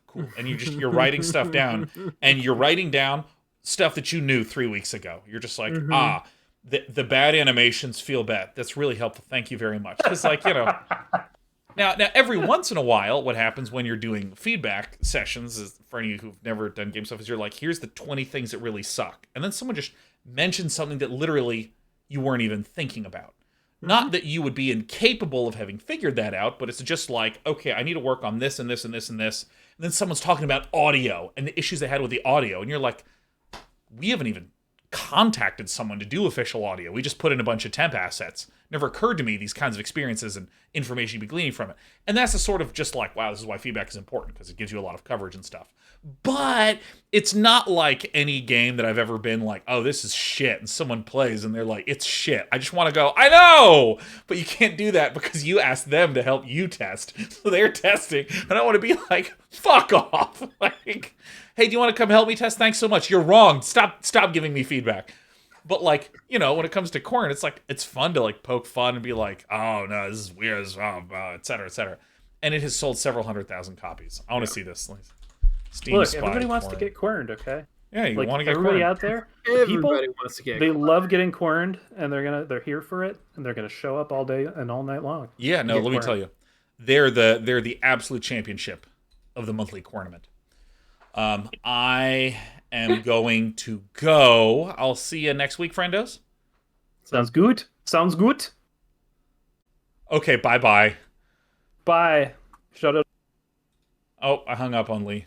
cool. And you're writing stuff down, and you're writing down stuff that you knew 3 weeks ago. You're just like, the bad animations feel bad. That's really helpful. Thank you very much. It's like, Now, every once in a while, what happens when you're doing feedback sessions, is, for any of you who've never done game stuff, is you're like, here's the 20 things that really suck. And then someone just mentions something that literally you weren't even thinking about. Not that you would be incapable of having figured that out, but it's just like, okay, I need to work on this and this and this and this. And then someone's talking about audio and the issues they had with the audio. And you're like, we haven't even contacted someone to do official audio. We just put in a bunch of temp assets. Never occurred to me these kinds of experiences and information you'd be gleaning from it. And that's a sort of just like, wow, this is why feedback is important, because it gives you a lot of coverage and stuff. But it's not like any game that I've ever been like, oh, this is shit, and someone plays and they're like, it's shit. I just want to go, I know! But you can't do that because you asked them to help you test. So they're testing, and I want to be like, fuck off. Like, hey, do you want to come help me test? Thanks so much. You're wrong. Stop giving me feedback. But, like, when it comes to Quern, it's like, it's fun to, like, poke fun and be like, oh, no, this is weird, et cetera, et cetera. And it has sold several 100,000 copies. I want to see this. Steam Look, Spy, everybody wants Quern. to get querned, okay? Yeah, you want to get everybody querned. out there. Everybody wants to get They querned. love getting querned, and they're here for it, and they're gonna show up all day and all night long. Yeah, no, let me tell you, they're the absolute championship of the monthly tournament. I am going to go. I'll see you next week, friendos. Sounds good. Sounds good. Okay, bye. Bye. Shut up. Oh, I hung up on Lee.